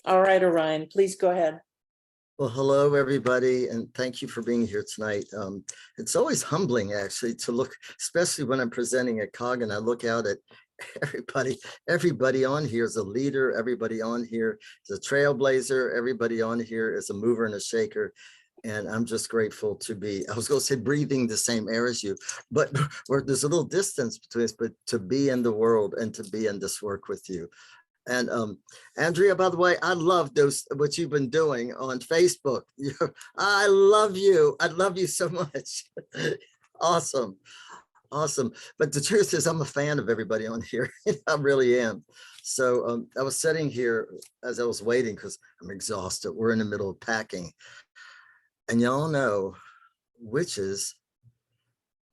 All right, Orion, please go ahead. Well, hello, everybody, and thank you for being here tonight. It's always humbling, actually, to look, especially when I'm presenting at COG and I look out at everybody on here is a leader, everybody on here is a trailblazer, everybody on here is a mover and a shaker. And I'm just grateful to be, I was going to say breathing the same air as you, but there's a little distance between us, but to be in the world and to be in this work with you. And Andrea, by the way, I love those, what you've been doing on Facebook. I love you. I love you so much. Awesome. Awesome. But the truth is, I'm a fan of everybody on here. I really am. So I was sitting here as I was waiting because I'm exhausted. We're in the middle of packing. And y'all know witches,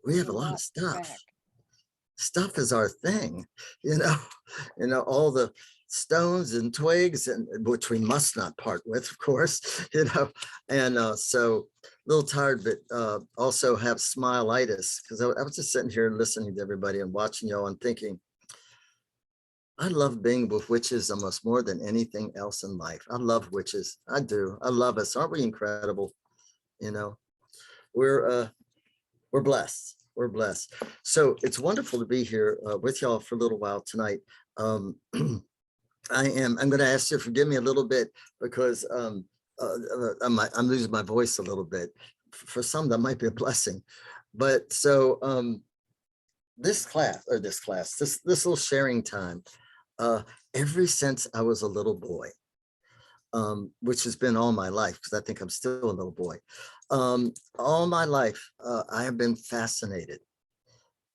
we have a lot of stuff. Stuff is our thing, all the stones and twigs, and which we must not part with, of course, and so a little tired, but also have smile-itis because I was just sitting here listening to everybody and watching y'all and thinking, I love being with witches almost more than anything else in life. I love witches. I do. I love us. Aren't we incredible? We're blessed. We're blessed. So it's wonderful to be here with y'all for a little while tonight. I'm going to ask you to forgive me a little bit because I'm losing my voice a little bit. For some, that might be a blessing. But so this little sharing time, ever since I was a little boy, which has been all my life, because I think I'm still a little boy. All my life, I have been fascinated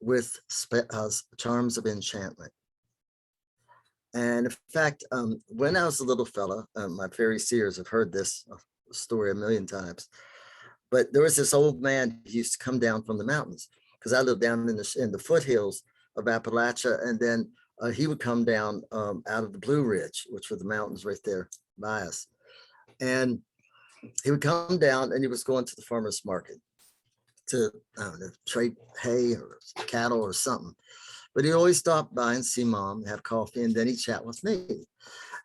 with charms of enchantment. And in fact, when I was a little fella, my fairy seers have heard this story a million times, but there was this old man who used to come down from the mountains, because I lived down in the foothills of Appalachia, and then he would come down out of the Blue Ridge, which were the mountains right there by us. And he would come down and he was going to the farmer's market to, I don't know, trade hay or cattle or something. But he'd always stop by and see mom, have coffee, and then he'd chat with me.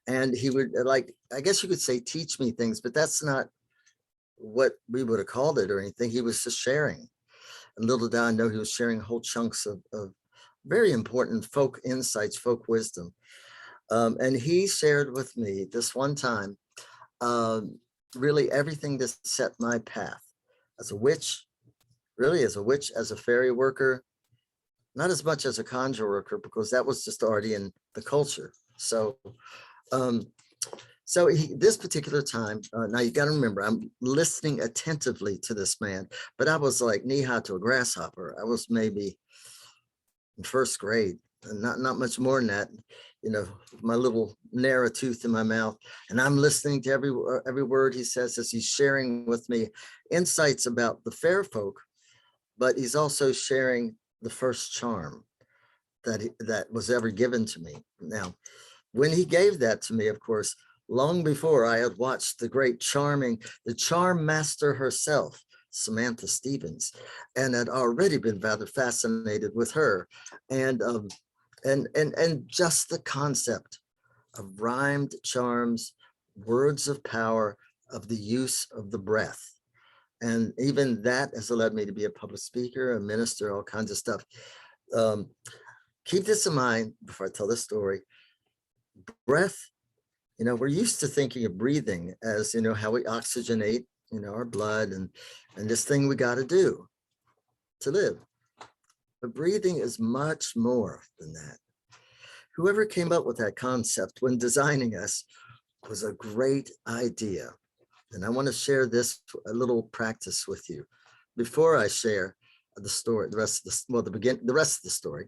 And he would, like, I guess you could say, teach me things, but that's not what we would have called it or anything. He was just sharing. And little did I know he was sharing whole chunks of very important folk insights, folk wisdom. And he shared with me this one time, really everything that set my path as a witch, really as a witch, as a fairy worker, not as much as a conjure worker, because that was just already in the culture. So, this particular time, now you got to remember, I'm listening attentively to this man, but I was like knee high to a grasshopper. I was maybe in first grade, and not much more than that, my little narrow tooth in my mouth. And I'm listening to every word he says as he's sharing with me insights about the fair folk, but he's also sharing the first charm that was ever given to me. Now, when he gave that to me, of course, long before I had watched the charm master herself, Samantha Stevens, and had already been rather fascinated with her, and just the concept of rhymed charms, words of power, of the use of the breath. And even that has led me to be a public speaker, a minister, all kinds of stuff. Keep this in mind before I tell this story. Breath, we're used to thinking of breathing as, how we oxygenate, our blood and this thing we got to do to live. But breathing is much more than that. Whoever came up with that concept when designing us was a great idea. And I want to share a little practice with you before I share the story, the rest of the story.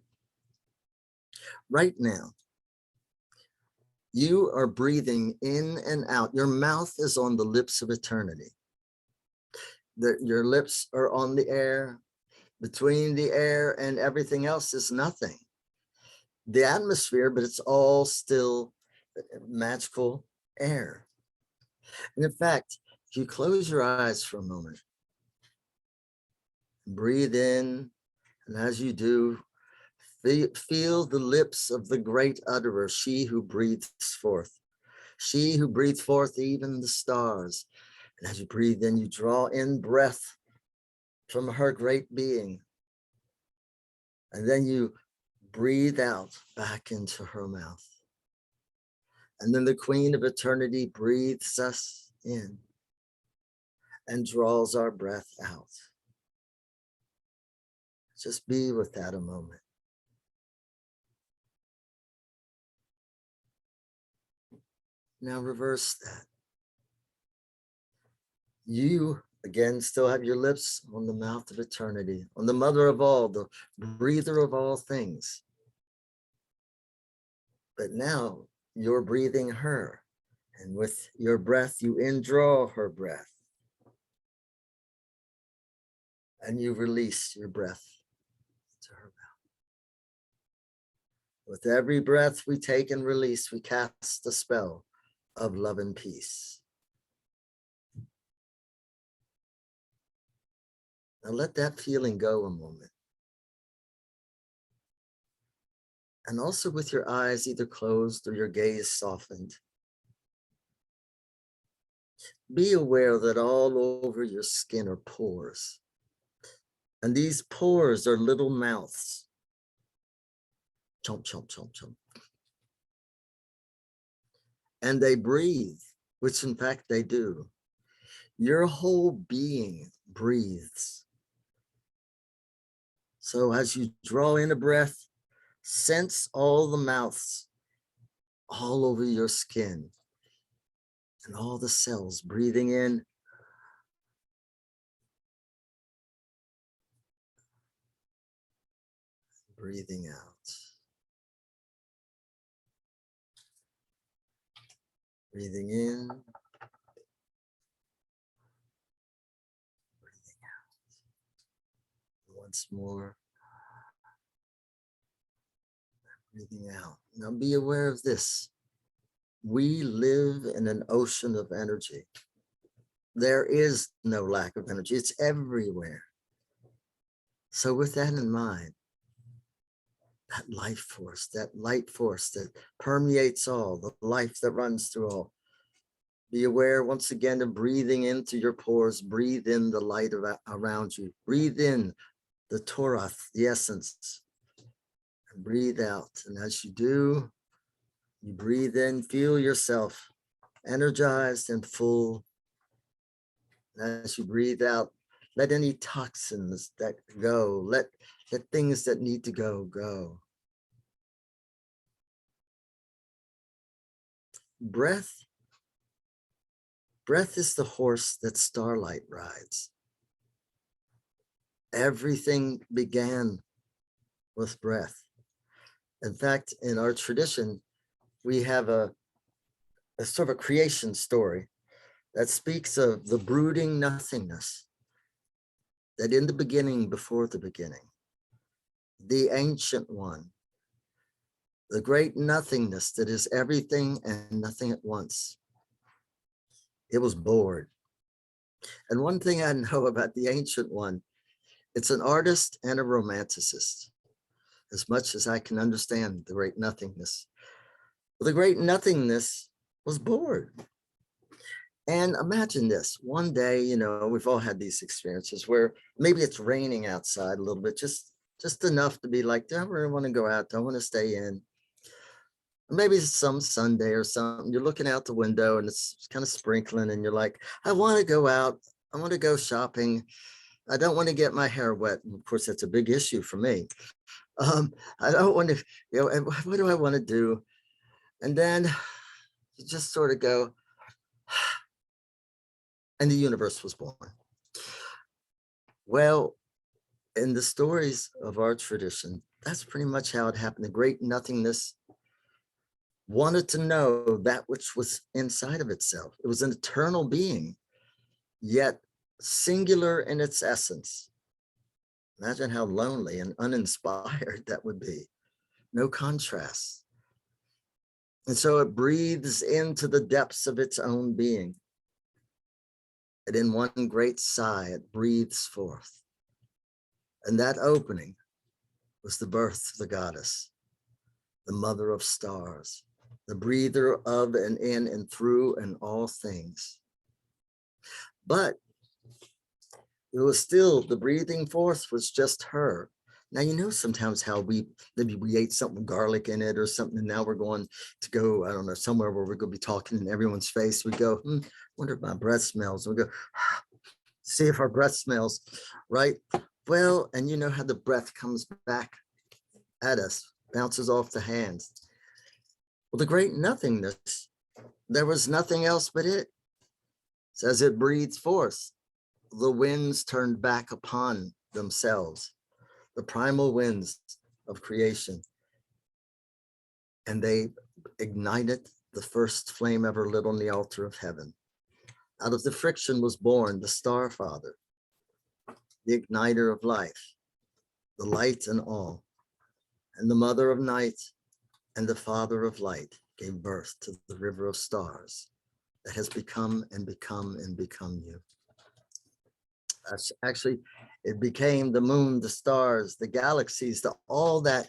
Right now, you are breathing in and out. Your mouth is on the lips of eternity. Your lips are on the air. Between the air and everything else is nothing. The atmosphere, but it's all still magical air. And in fact, if you close your eyes for a moment, breathe in, and as you do, feel the lips of the great utterer, she who breathes forth. She who breathed forth even the stars. And as you breathe in, you draw in breath from her great being. And then you breathe out back into her mouth. And then the Queen of Eternity breathes us in and draws our breath out. Just be with that a moment. Now reverse that. You, again, still have your lips on the mouth of eternity, on the mother of all, the breather of all things. But now you're breathing her, and with your breath, you indraw her breath. And you release your breath to her mouth. With every breath we take and release, we cast the spell of love and peace. Now let that feeling go a moment. And also with your eyes either closed or your gaze softened, be aware that all over your skin are pores. And these pores are little mouths. Chomp, chomp, chomp, chomp. And they breathe, which in fact they do. Your whole being breathes. So as you draw in a breath, sense all the mouths all over your skin and all the cells breathing in breathing out. Breathing in, breathing out. Once more, breathing out. Now be aware of this. We live in an ocean of energy. There is no lack of energy. It's everywhere. So with that in mind, that life force, that light force that permeates all, the life that runs through all. Be aware once again of breathing into your pores. Breathe in the light around you. Breathe in the Torah, the essence, and breathe out. And as you do, you breathe in, feel yourself energized and full. And as you breathe out, let any toxins that go, let things that need to go, go. Breath is the horse that starlight rides. Everything began with breath. In fact, in our tradition, we have a sort of a creation story that speaks of the brooding nothingness, that in the beginning, before the beginning, the ancient one, the great nothingness that is everything and nothing at once. It was bored. And one thing I know about the ancient one, it's an artist and a romanticist, as much as I can understand the great nothingness. The great nothingness was bored. And imagine this, one day, you know, we've all had these experiences where maybe it's raining outside a little bit, just enough to be like, do I really want to go out? Do I want to stay in? Maybe it's some Sunday or something. You're looking out the window and it's kind of sprinkling and you're like, I want to go out. I want to go shopping. I don't want to get my hair wet. And of course, that's a big issue for me. I don't want to, you know, and what do I want to do? And then you just sort of go, and the universe was born. Well, in the stories of our tradition, that's pretty much how it happened. The great nothingness wanted to know that which was inside of itself. It was an eternal being, yet singular in its essence. Imagine how lonely and uninspired that would be. No contrast. And so it breathes into the depths of its own being. And in one great sigh, it breathes forth. And that opening was the birth of the goddess, the mother of stars, the breather of and in and through and all things. But it was still, the breathing force was just her. Now, you know, sometimes how maybe we ate something with garlic in it or something, and now we're going to go, I don't know, somewhere where we're going to be talking in everyone's face. We go, wonder if my breath smells. We go, see if our breath smells, right? Well, and you know how the breath comes back at us, bounces off the hands. Well, the great nothingness, there was nothing else but it. So as it breathes forth, the winds turned back upon themselves, the primal winds of creation. And they ignited the first flame ever lit on the altar of heaven. Out of the friction was born the Star Father, the igniter of life, the light and all. And the mother of night and the father of light gave birth to the river of stars that has become and become and become you. Actually, it became the moon, the stars, the galaxies, all that,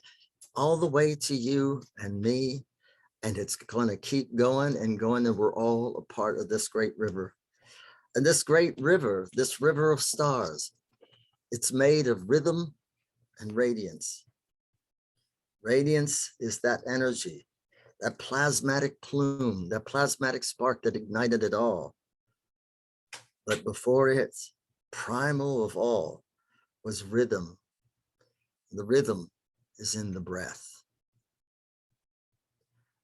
all the way to you and me. And it's going to keep going and going. And we're all a part of this great river. And this great river, this river of stars, it's made of rhythm and radiance. Radiance is that energy, that plasmatic plume, that plasmatic spark that ignited it all. But before it, primal of all, was rhythm. The rhythm is in the breath.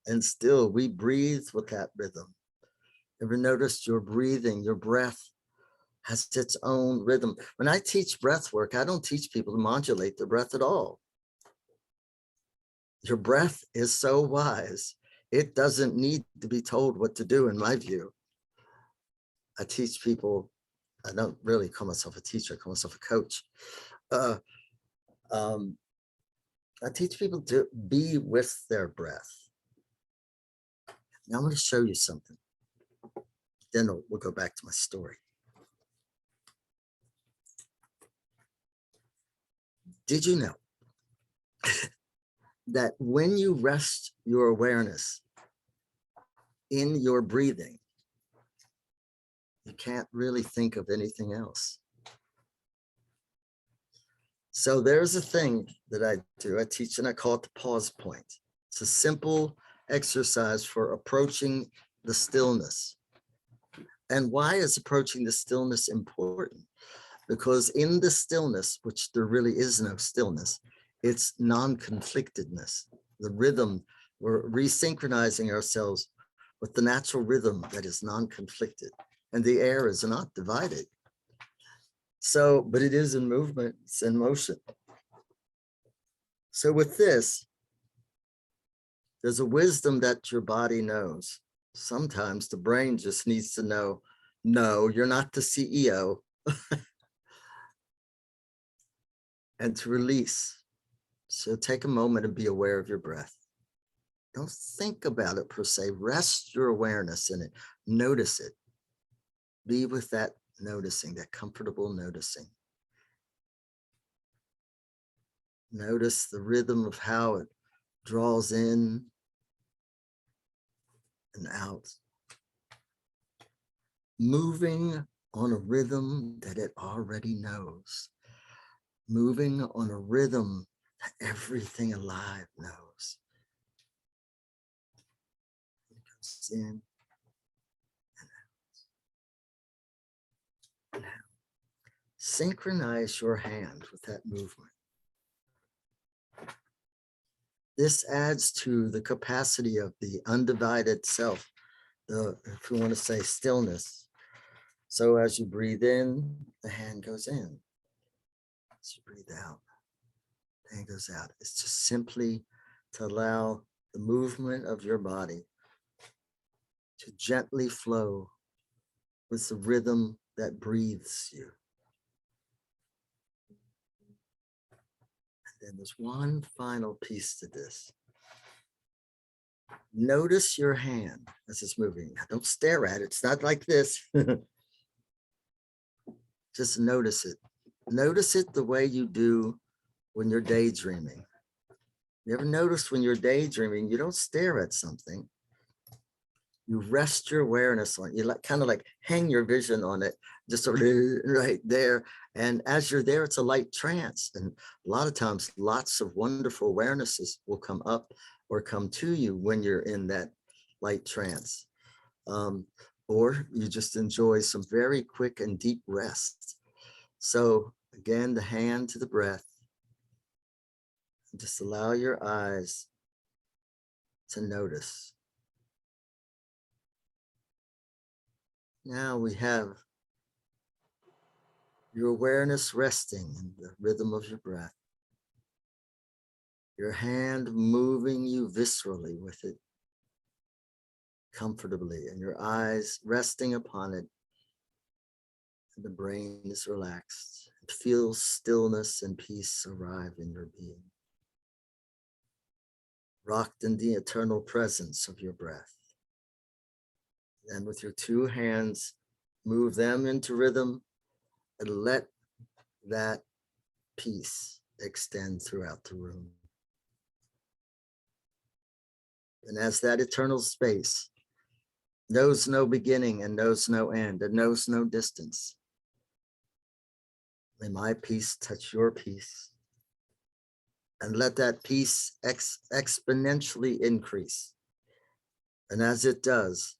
And still we breathe with that rhythm. Ever noticed your breathing, your breath has its own rhythm? When I teach breath work, I don't teach people to modulate their breath at all. Your breath is so wise. It doesn't need to be told what to do, in my view. I teach people, I don't really call myself a teacher, I call myself a coach. I teach people to be with their breath. Now I'm going to show you something. Then we'll go back to my story. Did you know that when you rest your awareness in your breathing, you can't really think of anything else? So there's a thing that I do. I teach and I call it the pause point. It's a simple exercise for approaching the stillness. And why is approaching the stillness important? Because in the stillness, which there really is no stillness, it's non-conflictedness. The rhythm, we're resynchronizing ourselves with the natural rhythm that is non-conflicted. And the air is not divided. So, but it is in movement, it's in motion. So with this, there's a wisdom that your body knows. Sometimes the brain just needs to know, no, you're not the CEO. And to release. So take a moment and be aware of your breath. Don't think about it per se. Rest your awareness in it. Notice it. Be with that noticing, that comfortable noticing. Notice the rhythm of how it draws in and out. Moving on a rhythm that it already knows. Moving on a rhythm that everything alive knows. It goes in and out. And out. Synchronize your hand with that movement. This adds to the capacity of the undivided self, if you want to say stillness. So as you breathe in, the hand goes in. As you breathe out, the hand goes out. It's just simply to allow the movement of your body to gently flow with the rhythm that breathes you. And then there's one final piece to this. Notice your hand as it's moving. Now, don't stare at it. It's not like this. Just notice it. Notice it the way you do when you're daydreaming. You ever notice when you're daydreaming, you don't stare at something. You rest your awareness on it. You kind of like hang your vision on it, just sort of right there. And as you're there, it's a light trance. And a lot of times, lots of wonderful awarenesses will come up or come to you when you're in that light trance. Or you just enjoy some very quick and deep rest. So again, the hand to the breath. Just allow your eyes to notice. Now we have your awareness resting in the rhythm of your breath. Your hand moving you viscerally with it, comfortably, and your eyes resting upon it. And the brain is relaxed. It feels stillness and peace arrive in your being. Rocked in the eternal presence of your breath. And with your two hands, move them into rhythm and let that peace extend throughout the room. And as that eternal space knows no beginning and knows no end and knows no distance, may my peace touch your peace and let that peace exponentially increase. And as it does,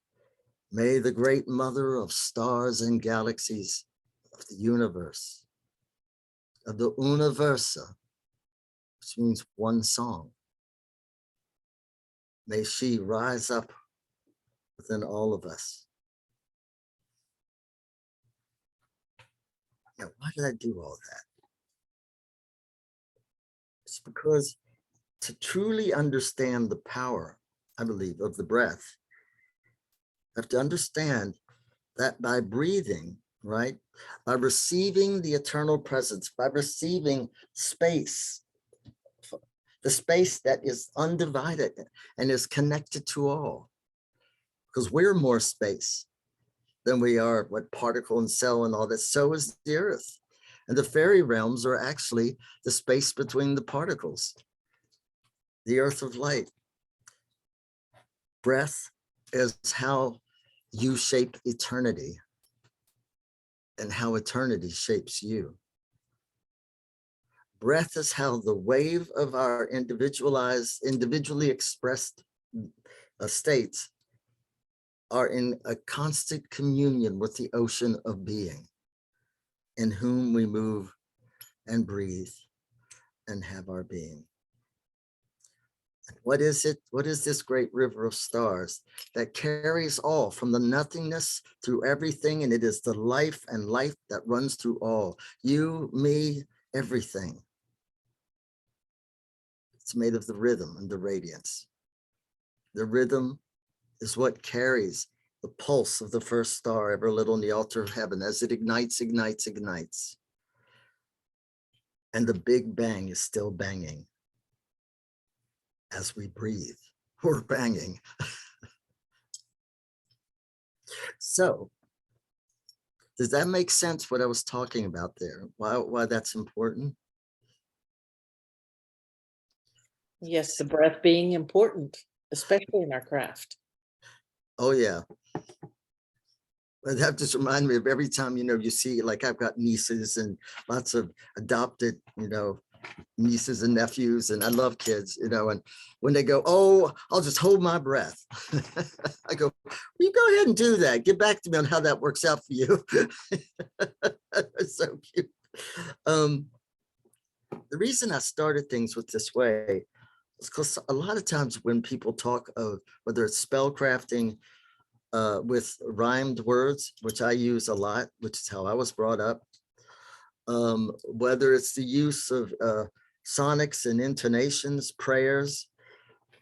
may the great mother of stars and galaxies of the universe, of the universa, which means one song, may she rise up within all of us. Now, why did I do all that? It's because to truly understand the power, I believe, of the breath, I have to understand that by breathing, right, by receiving the eternal presence, by receiving space, the space that is undivided and is connected to all, because we're more space than we are what particle and cell and all that. So is the earth. And the fairy realms are actually the space between the particles, the earth of light. Breath is how you shape eternity and how eternity shapes you. Breath is how the wave of our individually expressed states are in a constant communion with the ocean of being, in whom we move and breathe and have our being. And what is it? What is this great river of stars that carries all from the nothingness through everything? And it is the life and life that runs through all. You, me, everything. It's made of the rhythm and the radiance. The rhythm is what carries the pulse of the first star ever lit on the altar of heaven as it ignites, ignites, ignites. And the Big Bang is still banging. As we breathe, we're banging. So, does that make sense what I was talking about there? Why that's important? Yes, the breath being important, especially in our craft. Oh yeah. But that just reminds me of every time, you see, like I've got nieces and lots of adopted, nieces and nephews, and I love kids, and when they go, oh, I'll just hold my breath. I go, you go ahead and do that. Get back to me on how that works out for you. It's so cute. The reason I started things with this way is because a lot of times when people talk of whether it's spell crafting with rhymed words, which I use a lot, which is how I was brought up, whether it's the use of sonics and intonations, prayers,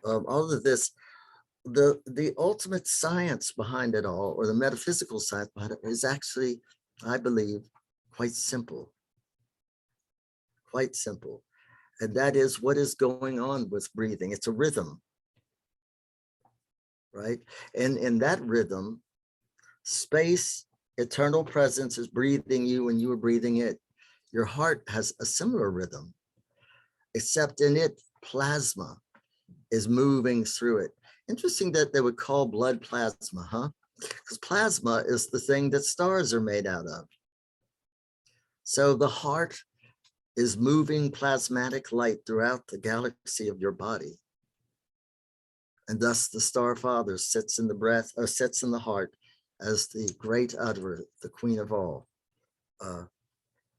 all of this, the ultimate science behind it all, or the metaphysical science behind it, is actually, I believe, quite simple. Quite simple. And that is what is going on with breathing. It's a rhythm, right? And in that rhythm, space, eternal presence is breathing you and you are breathing it. Your heart has a similar rhythm, except in it, plasma is moving through it. Interesting that they would call blood plasma, huh? Because plasma is the thing that stars are made out of. So the heart is moving plasmatic light throughout the galaxy of your body. And thus the star father sits in the breath, or sits in the heart as the great utterer, the queen of all,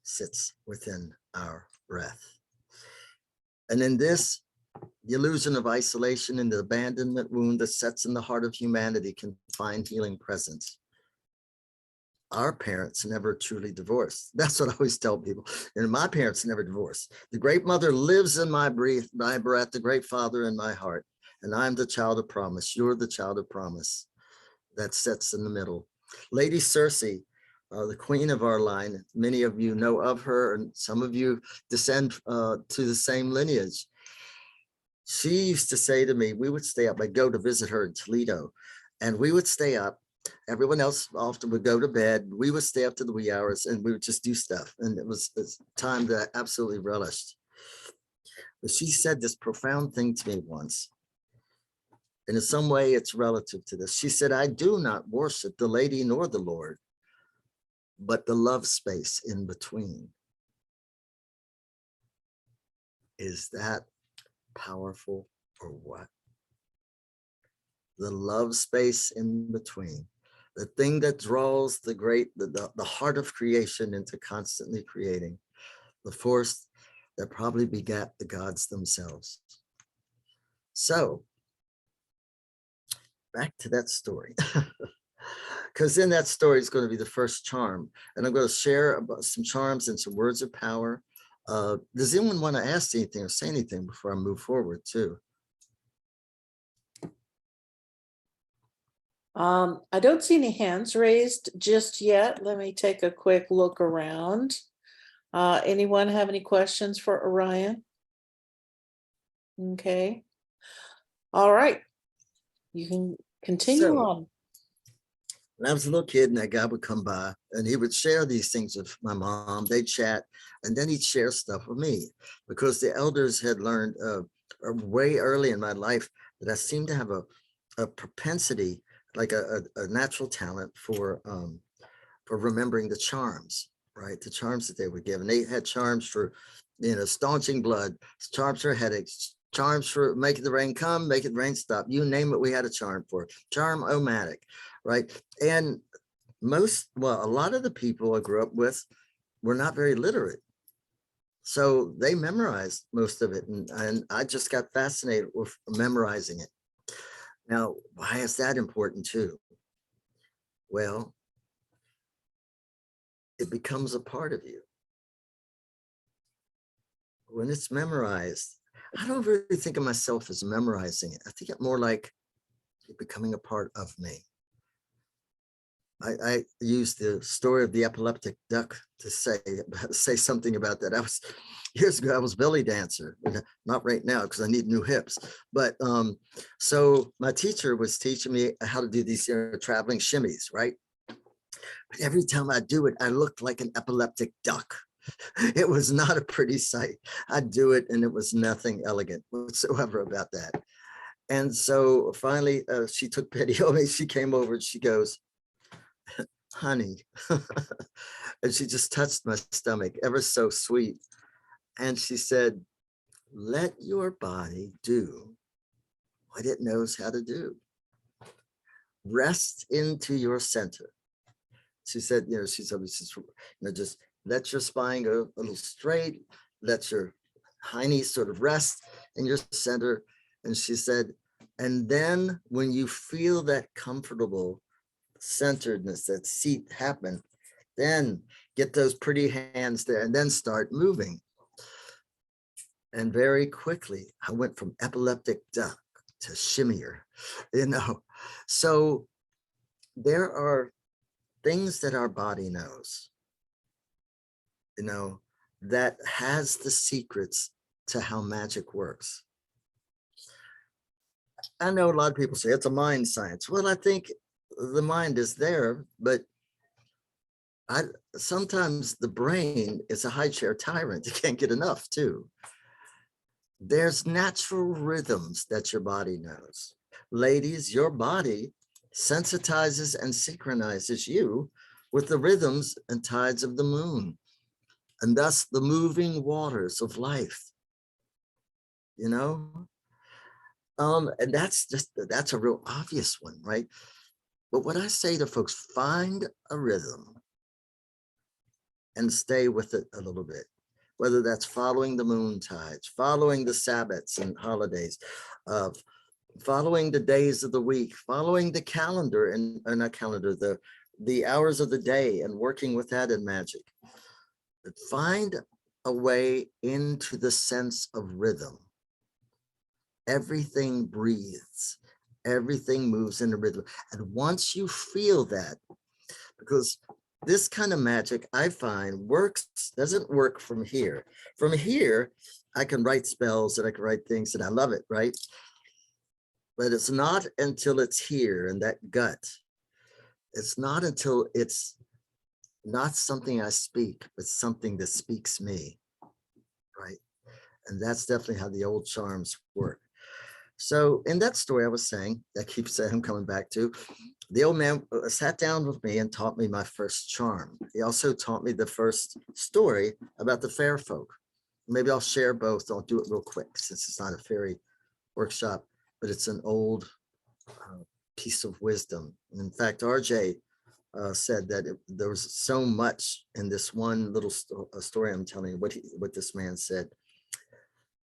sits within our breath. And in this, the illusion of isolation and the abandonment wound that sets in the heart of humanity can find healing presence. Our parents never truly divorced. That's what I always tell people. And my parents never divorced. The great mother lives in my breath, the great father in my heart. And I'm the child of promise. You're the child of promise that sits in the middle. Lady Circe, the queen of our line, many of you know of her, and some of you descend to the same lineage. She used to say to me, we would stay up, I'd go to visit her in Toledo, and we would stay up. Everyone else often would go to bed. We would stay up to the wee hours and we would just do stuff. And it was time that I absolutely relished. But she said this profound thing to me once. And in some way it's relative to this. She said, I do not worship the lady nor the Lord, but the love space in between. Is that powerful or what? The love space in between, the thing that draws the heart of creation into constantly creating, the force that probably begat the gods themselves. So back to that story, because in that story is going to be the first charm, and I'm going to share about some charms and some words of power. Does anyone want to ask anything or say anything before I move forward too? I don't see any hands raised just yet. Let me take a quick look around. Anyone have any questions for Orion? Okay. All right. You can continue on. When I was a little kid and that guy would come by and he would share these things with my mom, they'd chat, and then he'd share stuff with me because the elders had learned way early in my life that I seemed to have a propensity, like a natural talent for remembering the charms, right? The charms that they would give. And they had charms for, staunching blood, charms for headaches, charms for making the rain come, making the rain stop. You name it, we had a charm for it. Charm-o-matic, right? And a lot of the people I grew up with were not very literate. So they memorized most of it. And I just got fascinated with memorizing it. Now, why is that important too? Well, it becomes a part of you. When it's memorized, I don't really think of myself as memorizing it. I think it more like it becoming a part of me. I used the story of the epileptic duck to say something about that. Years ago, I was belly dancer, not right now because I need new hips. But so my teacher was teaching me how to do these traveling shimmies, right? But every time I do it, I looked like an epileptic duck. It was not a pretty sight. I'd do it and it was nothing elegant whatsoever about that. And so finally, she took pity on me. She came over and she goes, honey, and she just touched my stomach, ever so sweet. And she said, let your body do what it knows how to do. Rest into your center. She said, she told me, just let your spine go a little straight, let your hiney sort of rest in your center. And she said, and then when you feel that comfortable centeredness, that seat happen, then get those pretty hands there and then start moving. And very quickly, I went from epileptic duck to shimmier, So there are things that our body knows, that has the secrets to how magic works. I know a lot of people say it's a mind science. Well, I think the mind is there, but sometimes the brain is a high chair tyrant. You can't get enough too. There's natural rhythms that your body knows. ladies, your body sensitizes and synchronizes you with the rhythms and tides of the moon, and thus the moving waters of life, you know? And that's a real obvious one, right? But what I say to folks, find a rhythm and stay with it a little bit, whether that's following the moon tides, following the Sabbats and holidays, following the days of the week, following the calendar and not calendar, the hours of the day, and working with that in magic. But find a way into the sense of rhythm. Everything breathes, everything moves in a rhythm. And once you feel that, because this kind of magic I find doesn't work from here. From here, I can write spells and I can write things and I love it, right? But it's not until it's here in that gut. It's not until it's not something I speak, but something that speaks me, right? And that's definitely how the old charms work. So in that story I was saying, I keep saying I'm coming back to, the old man sat down with me and taught me my first charm. He also taught me the first story about the fair folk. Maybe I'll share both. I'll do it real quick since it's not a fairy workshop, but it's an old piece of wisdom. And in fact, RJ said that there was so much in this one little story I'm telling you, what this man said.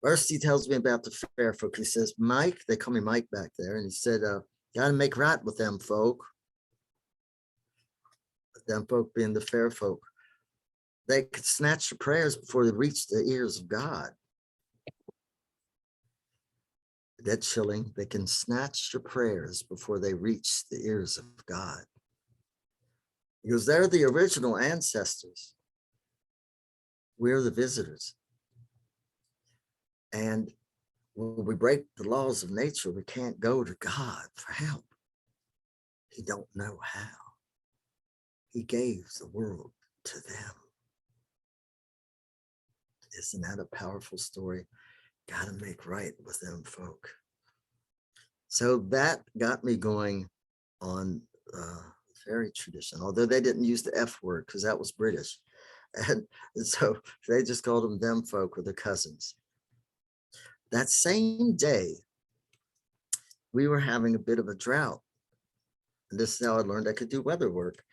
First, he tells me about the fair folk. He says, Mike, they call me Mike back there. And he said, got to make right with them folk. Them folk being the fair folk. They could snatch your prayers before they reach the ears of God. That's chilling. They can snatch your prayers before they reach the ears of God. Because they're the original ancestors. We're the visitors. And when we break the laws of nature, we can't go to God for help. He don't know how. He gave the world to them. Isn't that a powerful story? Got to make right with them folk. So that got me going on fairy tradition, although they didn't use the F word because that was British. And so they just called them folk or their cousins. That same day, we were having a bit of a drought. And this is how I learned I could do weather work.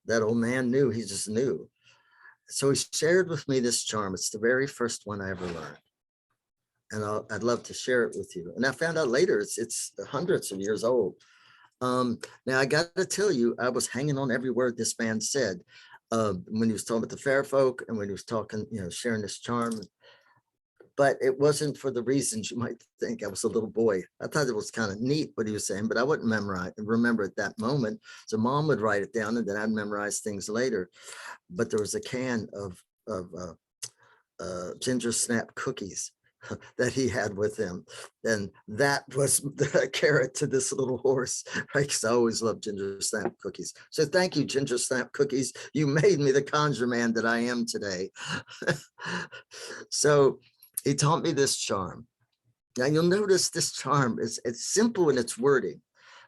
That old man knew, he just knew. So he shared with me this charm. It's the very first one I ever learned. And I'd love to share it with you. And I found out later, it's hundreds of years old. Now I got to tell you, I was hanging on every word this man said when he was talking about the fair folk and when he was talking, sharing this charm. But it wasn't for the reasons you might think. I was a little boy. I thought it was kind of neat what he was saying, but I wouldn't remember at that moment. So mom would write it down and then I'd memorize things later. But there was a can of ginger snap cookies that he had with him. And that was the carrot to this little horse, right? Because I always loved ginger snap cookies. So thank you, ginger snap cookies. You made me the conjure man that I am today. So he taught me this charm. Now you'll notice this charm it's simple in its wording,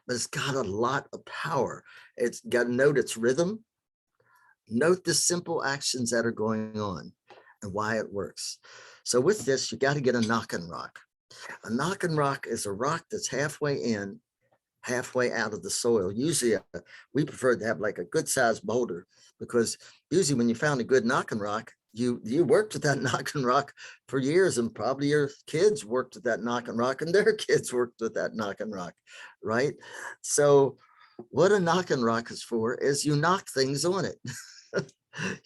but it's got a lot of power. It's got to note its rhythm, note the simple actions that are going on and why it works. So with this, you got to get a knockin' rock. A knockin' rock is a rock that's halfway in, halfway out of the soil. Usually we prefer to have like a good sized boulder because usually when you found a good knockin' rock, you worked with that knockin' rock for years, and probably your kids worked with that knockin' rock and their kids worked with that knockin' rock, right? So what a knockin' rock is for is you knock things on it.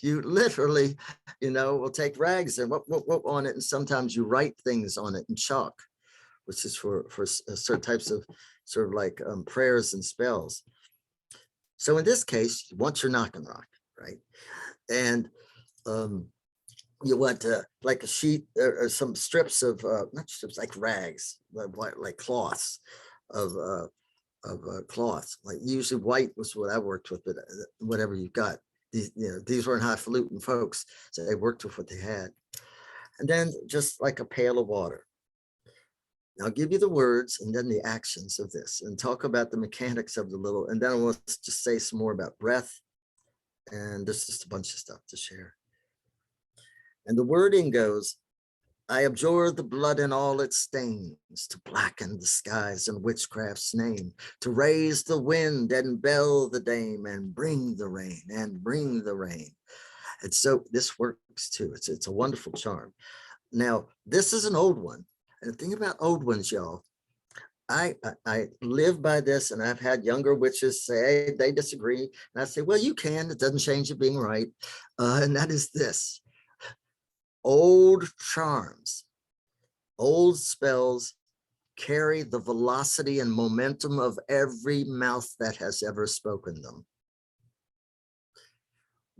You literally, will take rags and whoop, on it. And sometimes you write things on it in chalk, which is for certain types of sort of like prayers and spells. So in this case, you want your knockin' rock, right? And you want like a sheet or some strips of, not strips, like rags, like cloths of cloth. Like usually white was what I worked with, but whatever you got. These weren't highfalutin folks, so they worked with what they had. And then just like a pail of water. I'll give you the words and then the actions of this and talk about the mechanics of the little, and then I want to just say some more about breath. And there's just a bunch of stuff to share. And the wording goes, I abjure the blood and all its stains, to blacken the skies in witchcraft's name, to raise the wind and bell the dame, and bring the rain, and bring the rain. And so this works too. It's a wonderful charm. Now, this is an old one. And the thing about old ones, y'all, I live by this, and I've had younger witches say, hey, they disagree. And I say, well, you can, it doesn't change it being right. And that is this. Old charms, old spells carry the velocity and momentum of every mouth that has ever spoken them.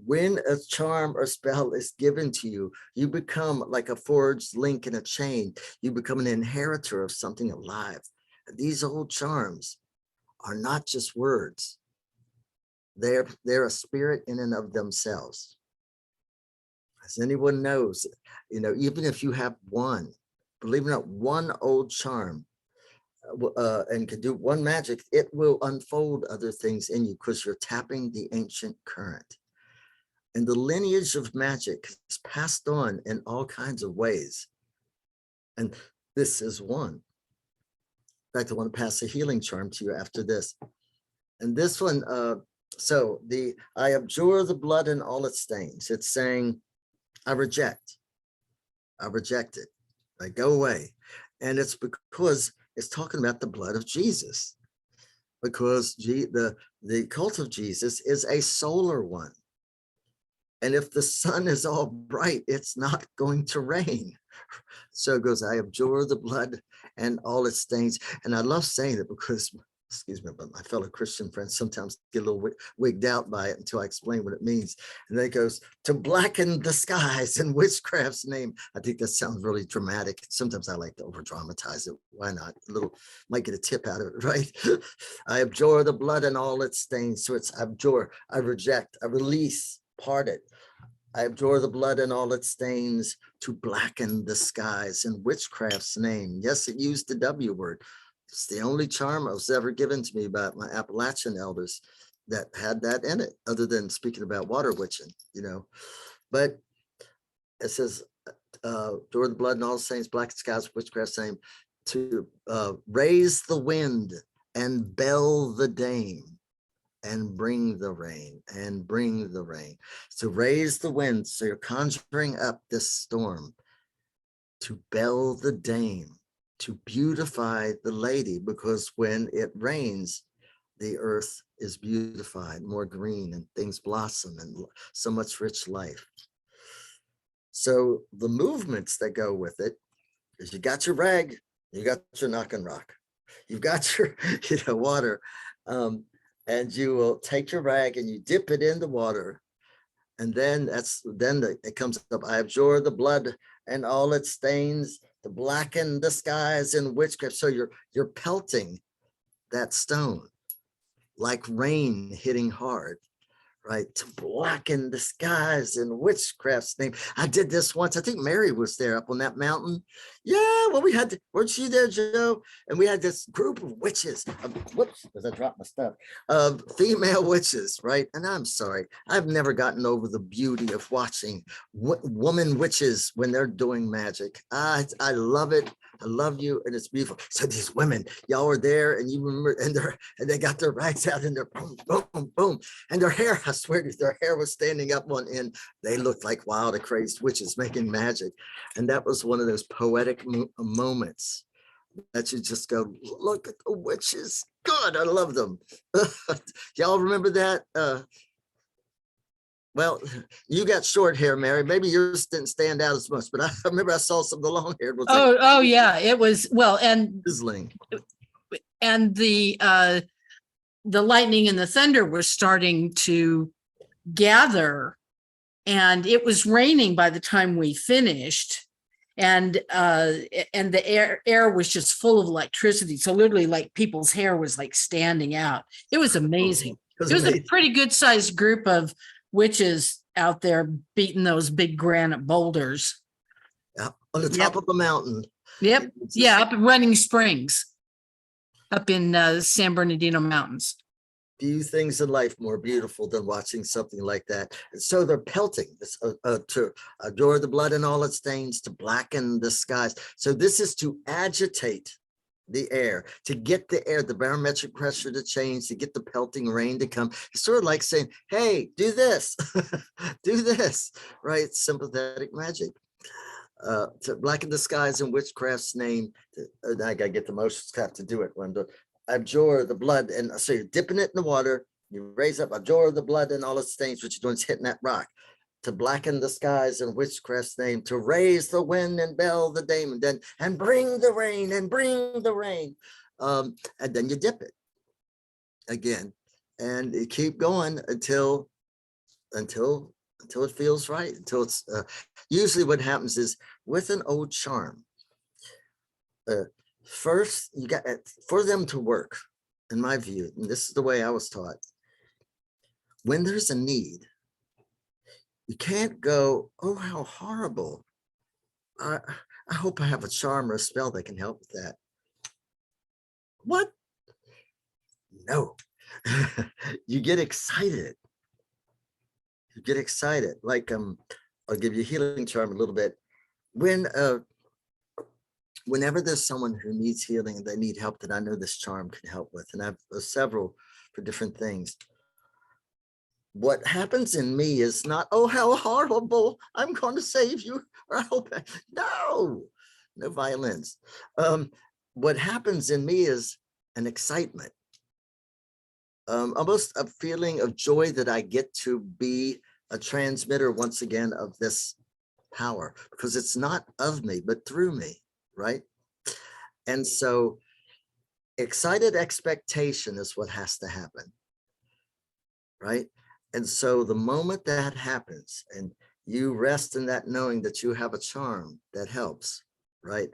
When a charm or spell is given to you, you become like a forged link in a chain. You become an inheritor of something alive. These old charms are not just words. They're a spirit in and of themselves. As anyone knows, even if you have one, believe it or not, one old charm and can do one magic, it will unfold other things in you because you're tapping the ancient current. And the lineage of magic is passed on in all kinds of ways. And this is one. In fact, I want to pass a healing charm to you after this. And this one, I abjure the blood and all its stains. It's saying, I reject it, I go away. And it's because it's talking about the blood of Jesus, because the cult of Jesus is a solar one. And if the sun is all bright, it's not going to rain. So it goes, I abjure the blood and all its stains. And I love saying it because, excuse me, but my fellow Christian friends sometimes get a little wigged out by it until I explain what it means. And then it goes, to blacken the skies in witchcraft's name. I think that sounds really dramatic. Sometimes I like to over dramatize it. Why not? Might get a tip out of it, right? I abjure the blood and all its stains. So it's abjure, I reject, I release, part it. I abjure the blood and all its stains, to blacken the skies in witchcraft's name. Yes, it used the W word. It's the only charm that was ever given to me by my Appalachian elders that had that in it, other than speaking about water witching, But it says, abjure the blood and all the saints, black skies, witchcraft's name, to raise the wind and bell the dame, and bring the rain, and bring the rain. So raise the wind. So you're conjuring up this storm, to bell the dame, to beautify the lady, because when it rains, the earth is beautified, more green, and things blossom, and so much rich life. So the movements that go with it is, you got your rag, you got your knock and rock, you've got your water, and you will take your rag and you dip it in the water. And then it comes up, I abjure the blood and all its stains, to blacken the skies in witchcraft. So you're pelting that stone like rain hitting hard, right? To blacken the skies in witchcraft's name. I did this once. I think Mary was there up on that mountain. Yeah, well, weren't you there, Joe? And we had this group of witches. Whoops, as I dropped my stuff. Of female witches, right? And I'm sorry, I've never gotten over the beauty of watching woman witches when they're doing magic. I love it. I love you, and it's beautiful. So these women, y'all were there, and you remember, and they got their rags out, and they're boom, boom, boom, and their hair, I swear, their hair was standing up on end. They looked like wild and crazed witches making magic, and that was one of those poetic moments that you just go, look at the witches. God, I love them. Y'all remember that? Well, you got short hair, Mary. Maybe yours didn't stand out as much, but I remember I saw some of the long hair. Oh, yeah. It was, well, and sizzling. And the lightning and the thunder were starting to gather, and it was raining by the time we finished. And the air was just full of electricity. So literally, like, people's hair was like standing out. It was amazing. It was a pretty good sized group of witches out there beating those big granite boulders. Yeah, on the top of the mountain. Yep. It's Yeah. just Up in Running Springs, up in San Bernardino Mountains. few things in life more beautiful than watching something like that. And so they're pelting to adore the blood and all its stains, to blacken the skies. So this is to agitate the air, to get the air, the barometric pressure to change, to get the pelting rain to come. It's sort of like saying, hey, do this, do this, right? Sympathetic magic. To blacken the skies in witchcraft's name. I gotta get the motions have to do it. When the abjure the blood, and so you're dipping it in the water, you raise up, abjure the blood and all its stains, which you're doing is hitting that rock. To blacken the skies in witchcraft's name, to raise the wind and bell the daemon, then and bring the rain and bring the rain. And then you dip it again, and you keep going until it feels right, until it's usually what happens is with an old charm, first you got for them to work, in my view, and this is the way I was taught, when there's a need, you can't go, oh, how horrible. I hope I have a charm or a spell that can help with that. What? No. You get excited. You get excited. Like I'll give you a healing charm a little bit. Whenever there's someone who needs healing and they need help that I know this charm can help with, and I have several for different things. What happens in me is not, oh, how horrible, I'm going to save you, or I hope, no violence. What happens in me is an excitement, almost a feeling of joy that I get to be a transmitter once again of this power, because it's not of me, but through me, right? And so excited expectation is what has to happen, right? And so the moment that happens and you rest in that knowing that you have a charm that helps, right?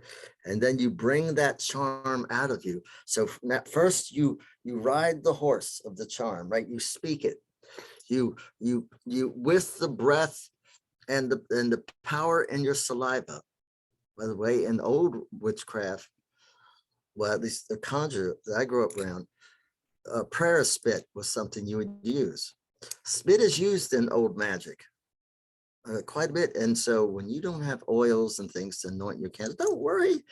And then you bring that charm out of you. So at first you ride the horse of the charm, right? You speak it. You with the breath and the power in your saliva. By the way, in old witchcraft, well, at least the conjure that I grew up around, prayer spit was something you would use. Spit is used in old magic quite a bit. And so when you don't have oils and things to anoint your candle, don't worry.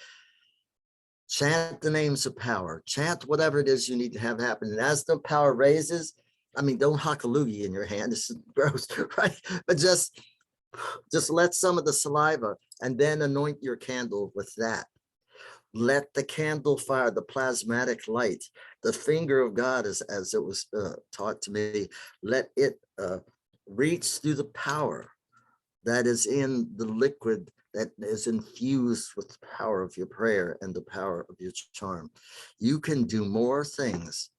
Chant the names of power. Chant whatever it is you need to have happen. And as the power raises, I mean, don't hock a loogie in your hand. This is gross, right? But just let some of the saliva and then anoint your candle with that. Let the candle fire, the plasmatic light, the finger of God, as it was taught to me, let it reach through the power that is in the liquid that is infused with the power of your prayer and the power of your charm. You can do more things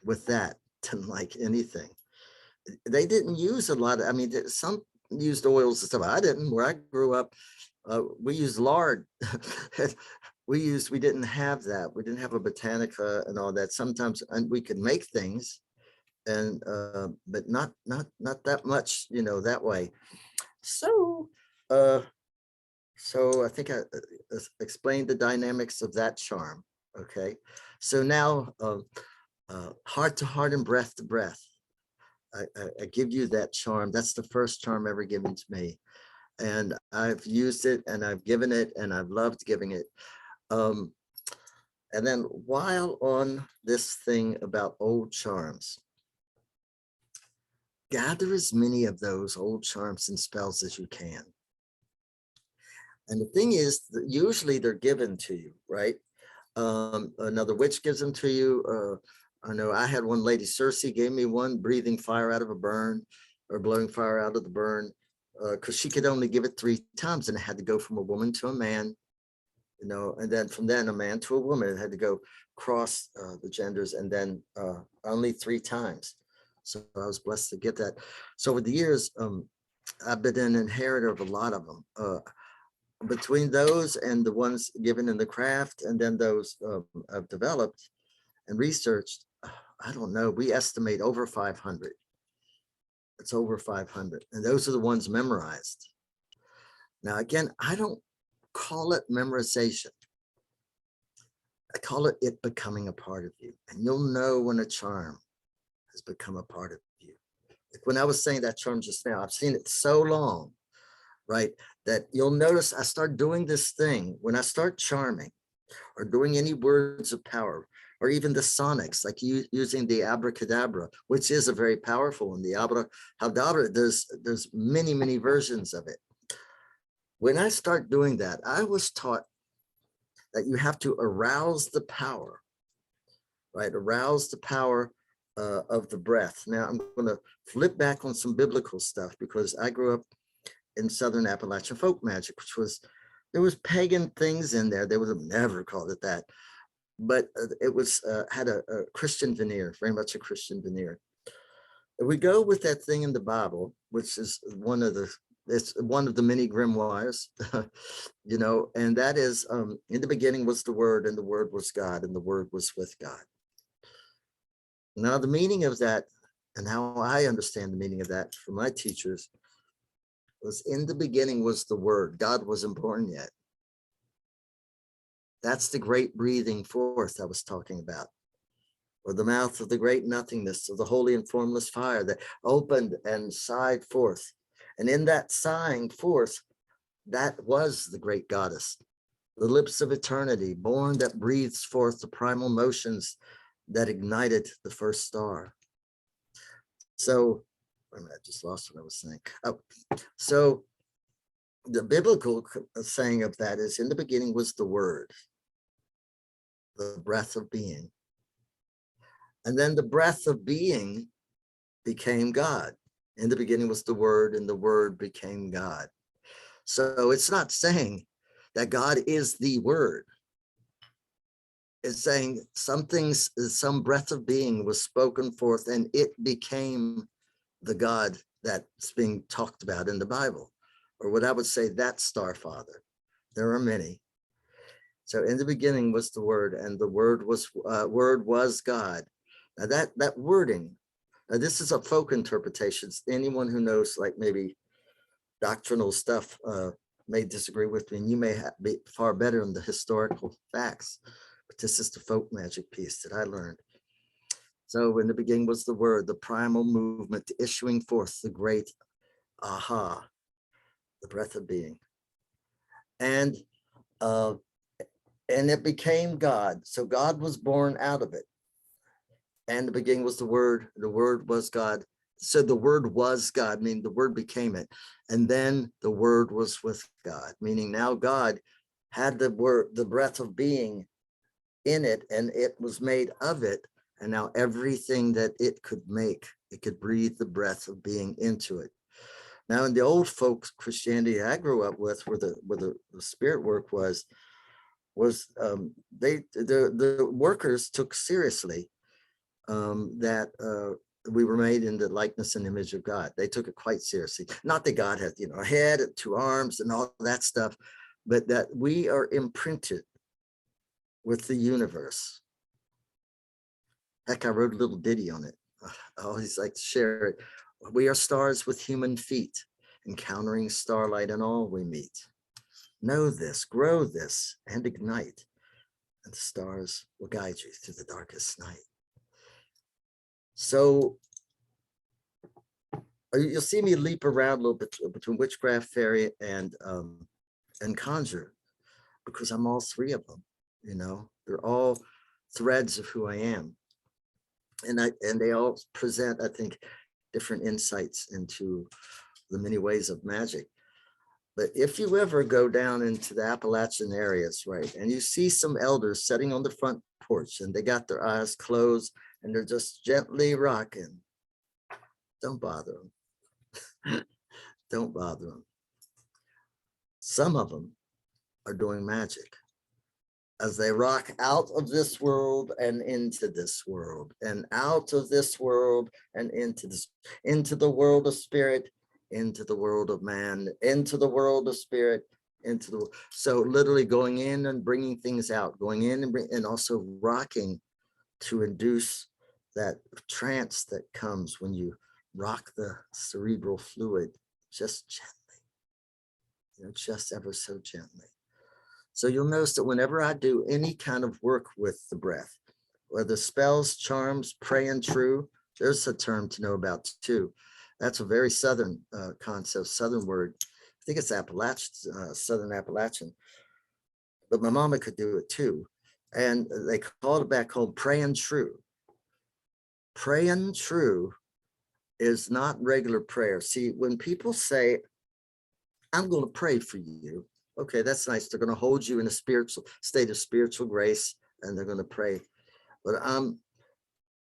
with that than like anything. They didn't use a lot of, I mean, some used oils and stuff. I didn't. Where I grew up, we used lard. we didn't have that. We didn't have a botanica and all that. Sometimes, and we could make things, and but not that much, that way. So I think I explained the dynamics of that charm. Okay, so now heart to heart and breath to breath. I give you that charm. That's the first charm ever given to me. And I've used it and I've given it and I've loved giving it. And then while on this thing about old charms, gather as many of those old charms and spells as you can. And the thing is, that usually they're given to you, right? Another witch gives them to you. I know I had one lady, Circe, gave me one, breathing fire out of a burn or blowing fire out of the burn, because she could only give it 3 times and it had to go from a woman to a man, and then from then a man to a woman. It had to go cross the genders, and then only 3 times. So I was blessed to get that. So over the years, I've been an inheritor of a lot of them. Between those and the ones given in the craft, and then those I've developed and researched, I don't know, we estimate over 500. It's over 500. And those are the ones memorized. Now, again, I don't call it memorization. I call it becoming a part of you. And you'll know when a charm has become a part of you. Like when I was saying that charm just now, I've seen it so long, right? That you'll notice I start doing this thing when I start charming or doing any words of power, or even the sonics, like using the abracadabra, which is a very powerful one. The abracadabra, there's many, many versions of it. When I start doing that, I was taught that you have to arouse the power, right? Arouse the power of the breath. Now I'm going to flip back on some biblical stuff because I grew up in Southern Appalachian folk magic, which was, there was pagan things in there. They would have never called it that, but it was had a Christian veneer, very much a Christian veneer. If we go with that thing in the Bible, which is it's one of the many grimoires, you know, and that is, in the beginning was the Word, and the Word was God, and the Word was with God. Now, the meaning of that, and how I understand the meaning of that from my teachers, was in the beginning was the Word. God wasn't born yet. That's the great breathing forth I was talking about, or the mouth of the great nothingness of the holy and formless fire that opened and sighed forth. And in that sighing forth, that was the great goddess, the lips of eternity, born that breathes forth the primal motions that ignited the first star. So, I just lost what I was saying. Oh, so the biblical saying of that is, in the beginning was the Word, the breath of being. And then the breath of being became God. In the beginning was the Word, and the Word became God. So it's not saying that God is the Word. It's saying some breath of being was spoken forth, and it became the God that's being talked about in the Bible, or what I would say, that Star Father. There are many. So in the beginning was the Word, and the Word was God. Now that wording, this is a folk interpretation. Anyone who knows, like maybe doctrinal stuff, may disagree with me, and you may be far better in the historical facts. But this is the folk magic piece that I learned. So in the beginning was the Word, the primal movement issuing forth the great aha, the breath of being, and it became God. So God was born out of it. And the beginning was the Word was God. So the Word was God, meaning the Word became it. And then the Word was with God, meaning now God had the Word, the breath of being in it, and it was made of it. And now everything that it could make, it could breathe the breath of being into it. Now in the old folk Christianity I grew up with, where the spirit work was the workers took seriously that we were made in the likeness and image of God. They took it quite seriously. Not that God had, a head and 2 arms and all that stuff, but that we are imprinted with the universe. Heck, I wrote a little ditty on it. I always like to share it. We are stars with human feet, encountering starlight in all we meet. Know this, grow this, and ignite, and the stars will guide you through the darkest night. So you'll see me leap around a little bit between witchcraft, fairy, and conjure, because I'm all 3 of them. They're all threads of who I am, and they all present, I think, different insights into the many ways of magic. But if you ever go down into the Appalachian areas, right, and you see some elders sitting on the front porch, and they got their eyes closed, and they're just gently rocking, don't bother them. Don't bother them. Some of them are doing magic as they rock out of this world and into this world, and out of this world and into the world of spirit, into the world of man, into the world of spirit, so literally going in and bringing things out, going in and also rocking to induce that trance that comes when you rock the cerebral fluid just gently, just ever so gently. So you'll notice that whenever I do any kind of work with the breath, whether spells, charms, praying true, there's a term to know about too. That's a very Southern concept, Southern word. I think it's Appalachian, Southern Appalachian, but my mama could do it too. And they called it back home praying true. Praying true is not regular prayer. See, when people say, I'm going to pray for you, okay, that's nice. They're going to hold you in a spiritual state of spiritual grace, and they're going to pray. But I'm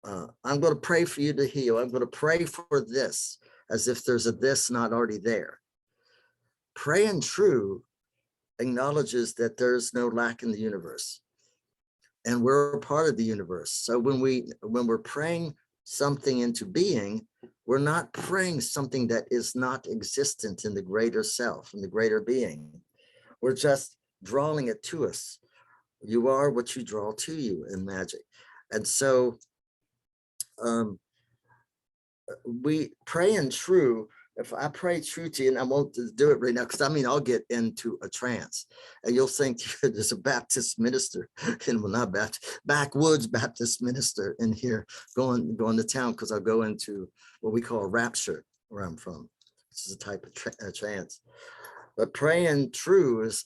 going to pray for you to heal. I'm going to pray for this, as if there's a this not already there. Praying true acknowledges that there's no lack in the universe, and we're a part of the universe. So when we're praying something into being, we're not praying something that is not existent in the greater self, in the greater being. We're just drawing it to us. You are what you draw to you in magic. And so we pray in true. If I pray true to you, and I won't do it right now, because I mean, I'll get into a trance and you'll think there's a Baptist minister, and well, not Baptist, backwoods Baptist minister in here going to town, because I'll go into what we call a rapture where I'm from. This is a type of trance. But praying true is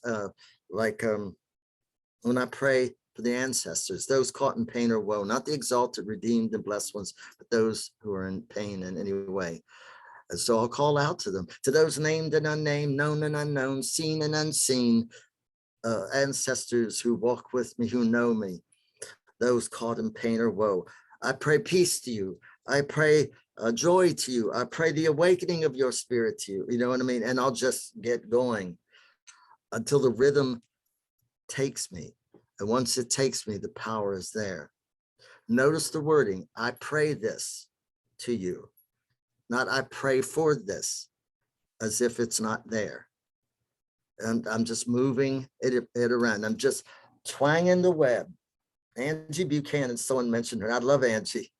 like when I pray for the ancestors, those caught in pain or woe, not the exalted, redeemed, and blessed ones, but those who are in pain in any way. And so I'll call out to them, to those named and unnamed, known and unknown, seen and unseen, ancestors who walk with me, who know me, those caught in pain or woe. I pray peace to you. I pray joy to you. I pray the awakening of your spirit to you. You know what I mean? And I'll just get going until the rhythm takes me. And once it takes me, the power is there. Notice the wording. I pray this to you. Not I pray for this, as if it's not there. And I'm just moving it around. I'm just twanging the web. Angie Buchanan, someone mentioned her. I love Angie.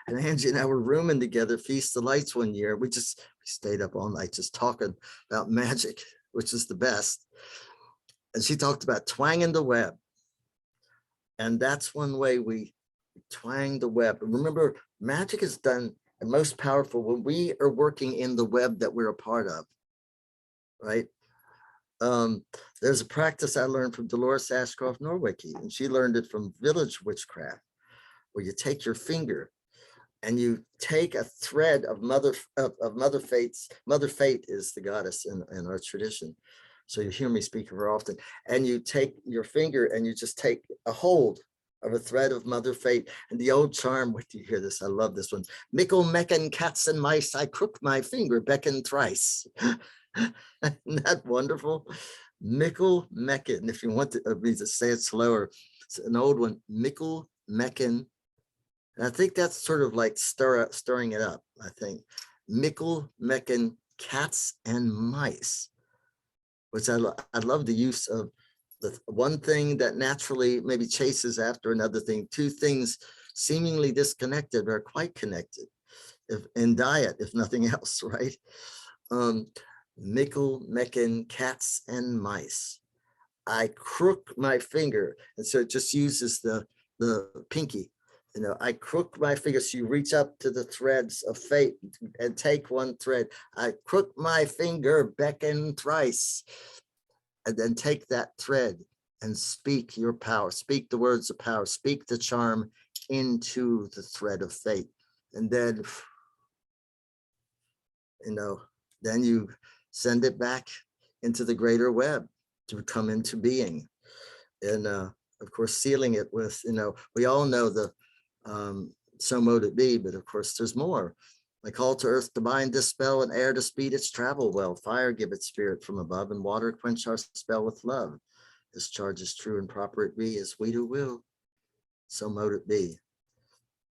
And Angie and I were rooming together, Feast of Lights one year. We stayed up all night just talking about magic, which is the best. And she talked about twanging the web. And that's one way we twang the web. Remember, magic is done and most powerful when we are working in the web that we're a part of, right? There's a practice I learned from Dolores Ashcroft Norwicki, and she learned it from village witchcraft, where you take your finger and you take a thread of Mother Fate's. Mother Fate is the goddess in our tradition, so you hear me speak of her often. And you take your finger and you just take a hold of a thread of Mother Fate. And the old charm, wait till you hear this, I love this one. Mickle meccan cats and mice, I crook my finger, beckon thrice. Isn't that wonderful? Mickle meccan, if you want me to say it slower, it's an old one, mickle meccan. And I think that's sort of like stirring it up, I think. Mickle meccan cats and mice, which I love the use of the one thing that naturally maybe chases after another thing, two things seemingly disconnected are quite connected, if in diet, if nothing else, right? Mickle meccan cats and mice. I crook my finger, and so it just uses the pinky. You know, I crook my finger, so you reach up to the threads of fate and take one thread. I crook my finger, beckon thrice. And then take that thread and speak your power, speak the words of power, speak the charm into the thread of fate. And then, you know, then you send it back into the greater web to come into being. And of course, sealing it with, you know, we all know the so mote it be, but of course there's more. I call to earth to bind this spell, and air to speed its travel well. Fire give its spirit from above, and water quench our spell with love. This charge is true and proper it be, as we do will, so mote it be.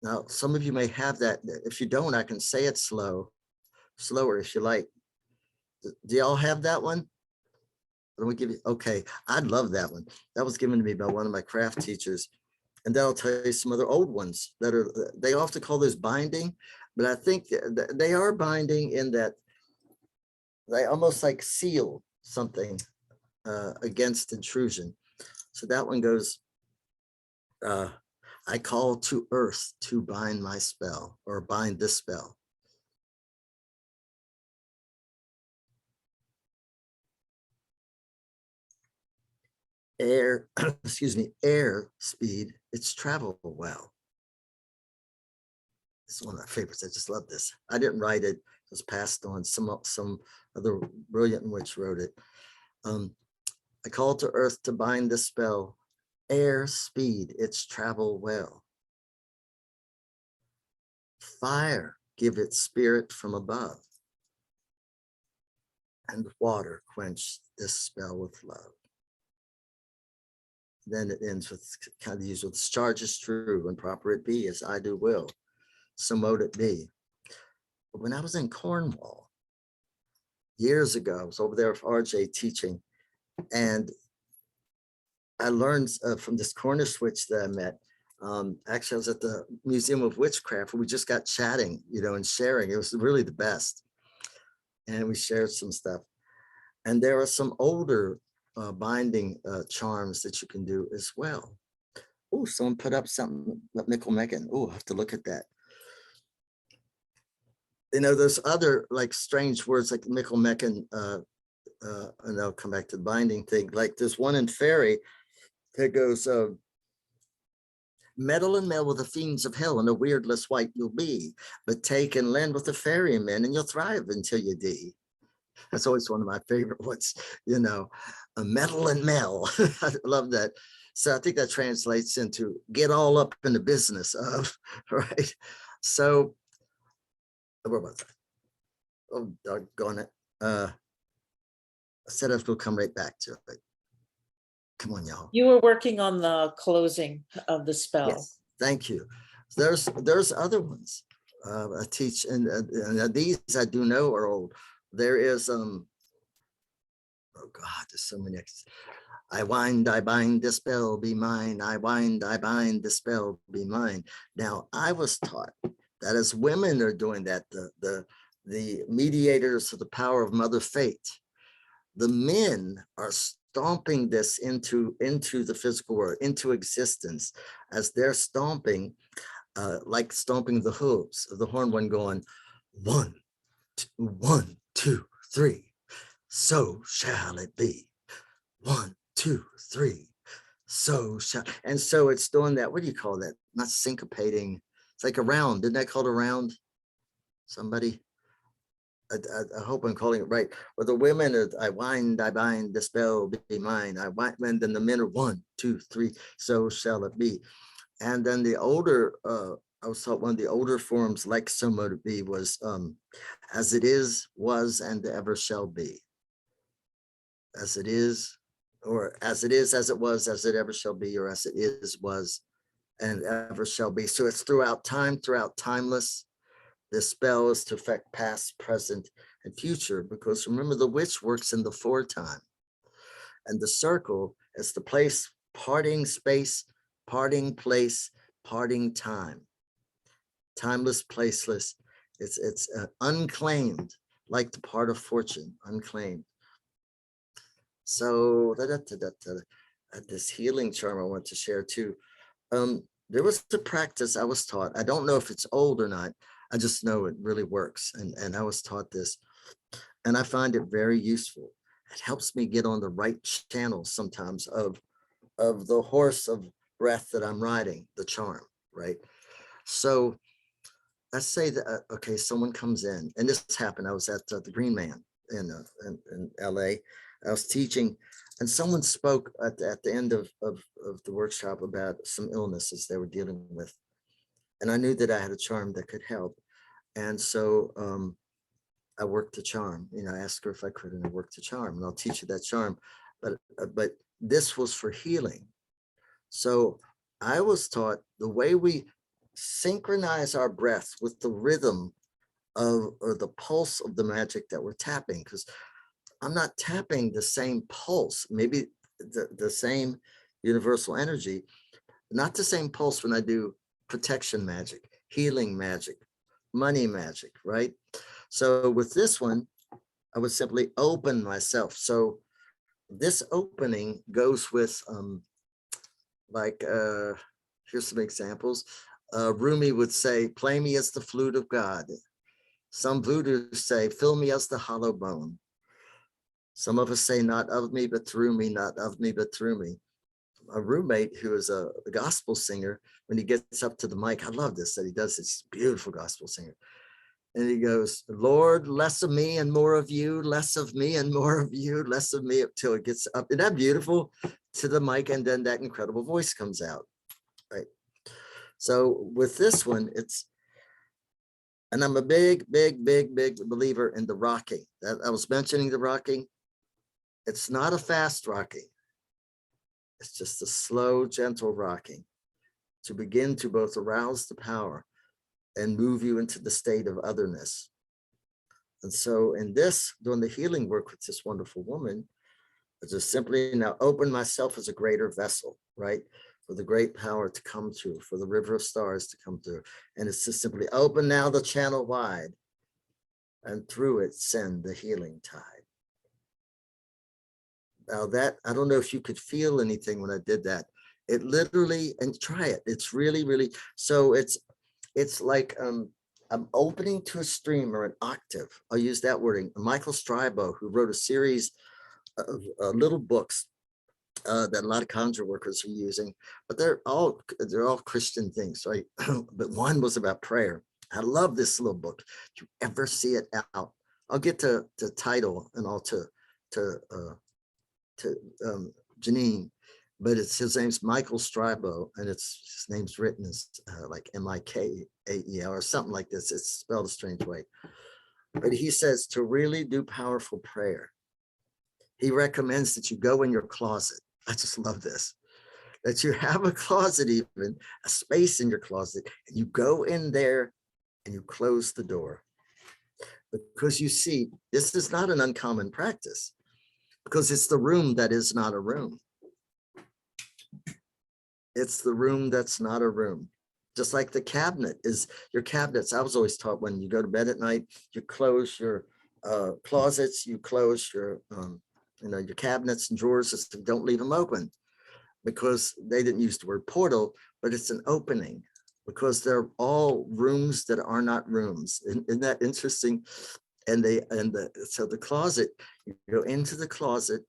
Now, some of you may have that. If you don't, I can say it slower if you like. Do y'all have that one? Let me give you, okay, I'd love that one. That was given to me by one of my craft teachers. And then I'll tell you some other old ones that are, they often call those binding, but I think they are binding in that they almost like seal something against intrusion. So that one goes, I call to earth to bind my spell, or bind this spell. Air, excuse me, air speed, it's travel well. It's one of my favorites. I just love this. I didn't write it. It was passed on. Some other brilliant witch wrote it. I call to earth to bind the spell. Air speed, its travel well. Fire, give its spirit from above. And water, quench this spell with love. Then it ends with kind of the usual, this charge is true and proper it be as I do will. So mote it be. But when I was in Cornwall years ago, I was over there with RJ teaching, and I learned from this Cornish witch that I met. Actually, I was at the Museum of Witchcraft where we just got chatting, and sharing. It was really the best. And we shared some stuff. And there are some older binding charms that you can do as well. Oh, someone put up something, Mickle Megan. Oh, I have to look at that. There's other like strange words like Mickle Megan, and I'll come back to the binding thing. Like there's one in fairy that goes, meddle and meld with the fiends of hell, and a weirdless wight you'll be, but take and lend with the ferrymen, and you'll thrive until you die. That's always one of my favorite ones, a meddle and meld. I love that. So I think that translates into get all up in the business of, right? So, where was I? Oh, doggone it. I said I was going to come right back to it. Come on, y'all. You were working on the closing of the spell. Yes, thank you. There's other ones I teach, and these I do know are old. There is oh God, there's so many. I wind, I bind, the spell be mine. I wind, I bind, the spell be mine. Now I was taught that as women are doing that, the mediators of the power of Mother Fate, the men are stomping this into the physical world, into existence, as they're stomping, like stomping the hooves of the horn one, going 1, 2, 3. So shall it be. 1, 2, 3. So shall, and so it's doing that. What do you call that? Not syncopating. It's like a round. Didn't that called a round? Somebody. I hope I'm calling it right. Where the women are, I wind, I bind, the spell be mine. I wind, and then the men are 1, 2, 3. So shall it be. And then the older, I was taught one of the older forms, like so mote it be, was as it is, was, and ever shall be. As it is, or as it is, as it was, as it ever shall be, or as it is, was, and ever shall be. So it's throughout time, throughout timeless. This spell is to affect past, present, and future, because remember, the witch works in the foretime. And the circle is the place, parting space, parting place, parting time. Timeless, placeless. It's unclaimed, like the part of fortune, unclaimed. So this healing charm I want to share too. There was a practice I was taught. I don't know if it's old or not. I just know it really works. And I was taught this, and I find it very useful. It helps me get on the right channel sometimes of the horse of breath that I'm riding, the charm, right? So let's say that, okay, someone comes in, and this happened. I was at the Green Man in LA. I was teaching, and someone spoke at the end of the workshop about some illnesses they were dealing with. And I knew that I had a charm that could help. And so I worked the charm, I asked her if I could, and I worked the charm, and I'll teach you that charm. But this was for healing. So I was taught the way we synchronize our breath with the rhythm of, or the pulse of the magic that we're tapping, because I'm not tapping the same pulse, maybe the same universal energy, not the same pulse when I do protection magic, healing magic, money magic, right? So with this one, I would simply open myself. So this opening goes with like, here's some examples. Rumi would say, play me as the flute of God. Some voodoos say, fill me as the hollow bone. Some of us say, not of me, but through me, not of me, but through me. A roommate who is a gospel singer, when he gets up to the mic, I love this, that he does this, beautiful gospel singer. And he goes, Lord, less of me and more of you, less of me and more of you, less of me, until it gets up. Isn't that beautiful? To the mic, and then that incredible voice comes out, right? So with this one, and I'm a big believer in the rocking. I was mentioning the rocking. It's not a fast rocking. It's just a slow, gentle rocking to begin to both arouse the power and move you into the state of otherness. And so in this, doing the healing work with this wonderful woman, I just simply now open myself as a greater vessel, right? For the great power to come through, for the river of stars to come through. And it's just simply open now the channel wide, and through it send the healing tide. Now that, I don't know if you could feel anything when I did that. It literally, and try it, it's really, so it's like I'm opening to a stream or an octave. I'll use that wording. Michael Strabo, who wrote a series of little books that a lot of conjure workers are using, but they're all Christian things, right? But one was about prayer. I love this little book. If you ever see it out, I'll get to the title and all to Janine, but his name's Michael Strabo, and his name's written as like Mikael or something like this. It's spelled a strange way. But he says to really do powerful prayer, he recommends that you go in your closet. I just love this, that you have a closet, even a space in your closet, and you go in there and you close the door. Because you see, this is not an uncommon practice, because it's the room that is not a room. It's the room that's not a room. Just like the cabinet is your cabinets. I was always taught when you go to bed at night, you close your closets, you close your your cabinets and drawers, don't leave them open, because they didn't use the word portal, but it's an opening, because they're all rooms that are not rooms. Isn't that interesting? And so the closet, you go into the closet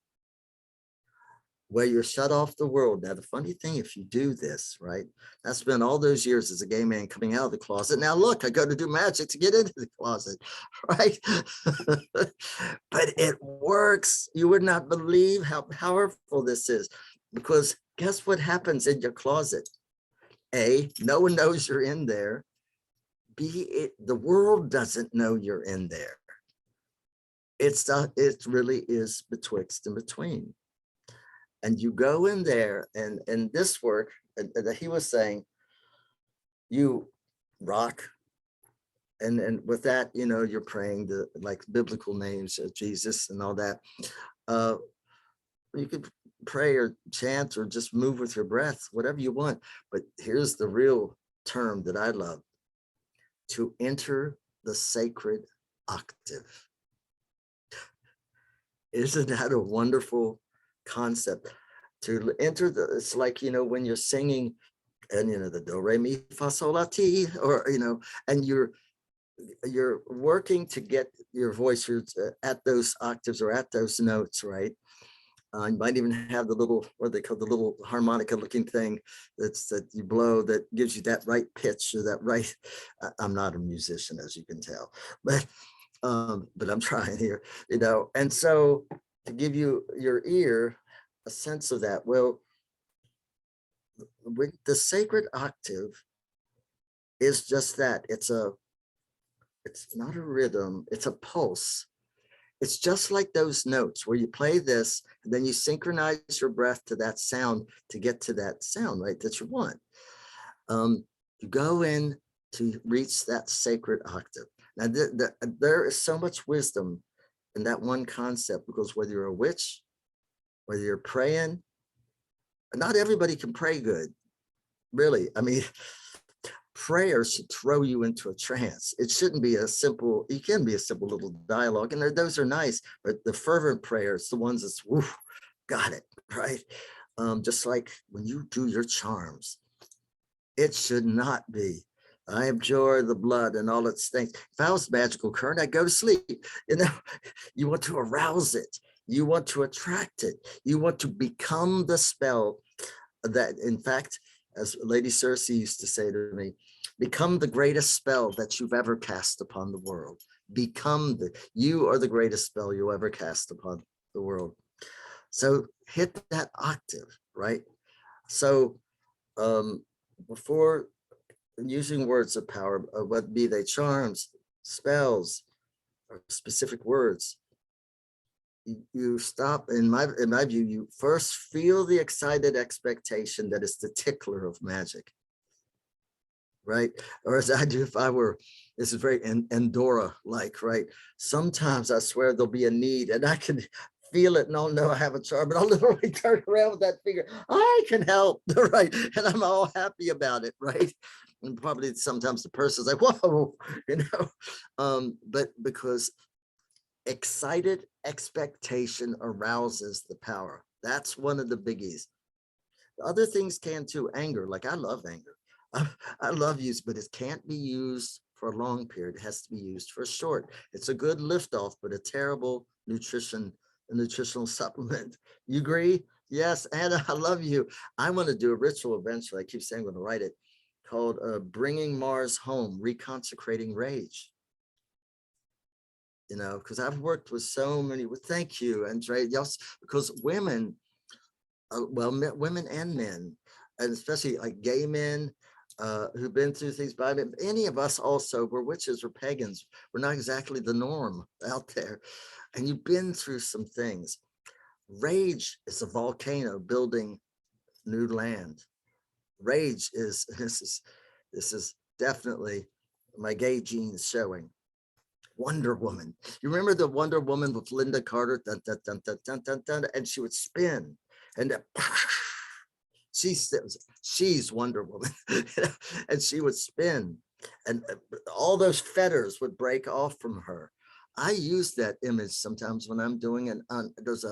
where you're shut off the world. Now, the funny thing, if you do this, right, I spent all those years as a gay man coming out of the closet. Now, look, I go to do magic to get into the closet, right? But it works. You would not believe how powerful this is, because guess what happens in your closet? A, no one knows you're in there. B, the world doesn't know you're in there. It really is betwixt and between. And you go in there, and this work that he was saying, you rock, and with that, you're praying the like biblical names of Jesus and all that. You could pray or chant or just move with your breath, whatever you want. But here's the real term that I love: to enter the sacred octave. Isn't that a wonderful concept? To enter it's like, when you're singing and, the do, re, mi, fa, sol, la, ti, or, and you're working to get your voice at those octaves or at those notes, right? You might even have the little, what they call the little harmonica looking thing that you blow that gives you that right pitch or that right. I'm not a musician, as you can tell, but I'm trying here, and so to give you your ear a sense of that. Well, with the sacred octave is just that. It's not a rhythm, it's a pulse. It's just like those notes where you play this, and then you synchronize your breath to that sound to get to that sound, right, that you want. You go in to reach that sacred octave. Now, there is so much wisdom in that one concept, because whether you're a witch, whether you're praying, not everybody can pray good, really. I mean, prayer should throw you into a trance. It shouldn't be it can be a simple little dialogue, and those are nice, but the fervent prayers, the ones that's, woof, got it, right? Just like when you do your charms, it should not be, I abjure the blood and all its things. If I was magical current, I'd go to sleep. You know, you want to arouse it. You want to attract it. You want to become the spell that, in fact, as Lady Cersei used to say to me, become the greatest spell that you've ever cast upon the world. You are the greatest spell you'll ever cast upon the world. So hit that octave, right? So before using words of power, what be they charms, spells, or specific words, you stop, in my view, you first feel the excited expectation that is the tickler of magic, right? Or as I do if I were, this is very Endora-like, right? Sometimes I swear there'll be a need and I can feel it and I'll know I have a charm, but I'll literally turn around with that finger, I can help, right? And I'm all happy about it, right? And probably sometimes the person's like, whoa, but because excited expectation arouses the power. That's one of the biggies. Other things can too. Anger, like I love anger. I love use, but it can't be used for a long period. It has to be used for a short. It's a good liftoff, but a terrible nutritional supplement. You agree? Yes, Anna, I love you. I want to do a ritual eventually. I keep saying I'm going to write it, called Bringing Mars Home, Reconsecrating Rage. You know, because I've worked with so many, thank you, Andre, yes, because women, women and men, and especially like gay men who've been through things, but I mean, any of us also, we're witches or pagans. We're not exactly the norm out there. And you've been through some things. Rage is a volcano building new land. Rage is, this is definitely my gay genes showing. Wonder Woman. You remember the Wonder Woman with Linda Carter? Dun, dun, dun, dun, dun, dun, dun, and she would spin. And she's Wonder Woman. And she would spin. And all those fetters would break off from her. I use that image sometimes when I'm doing there's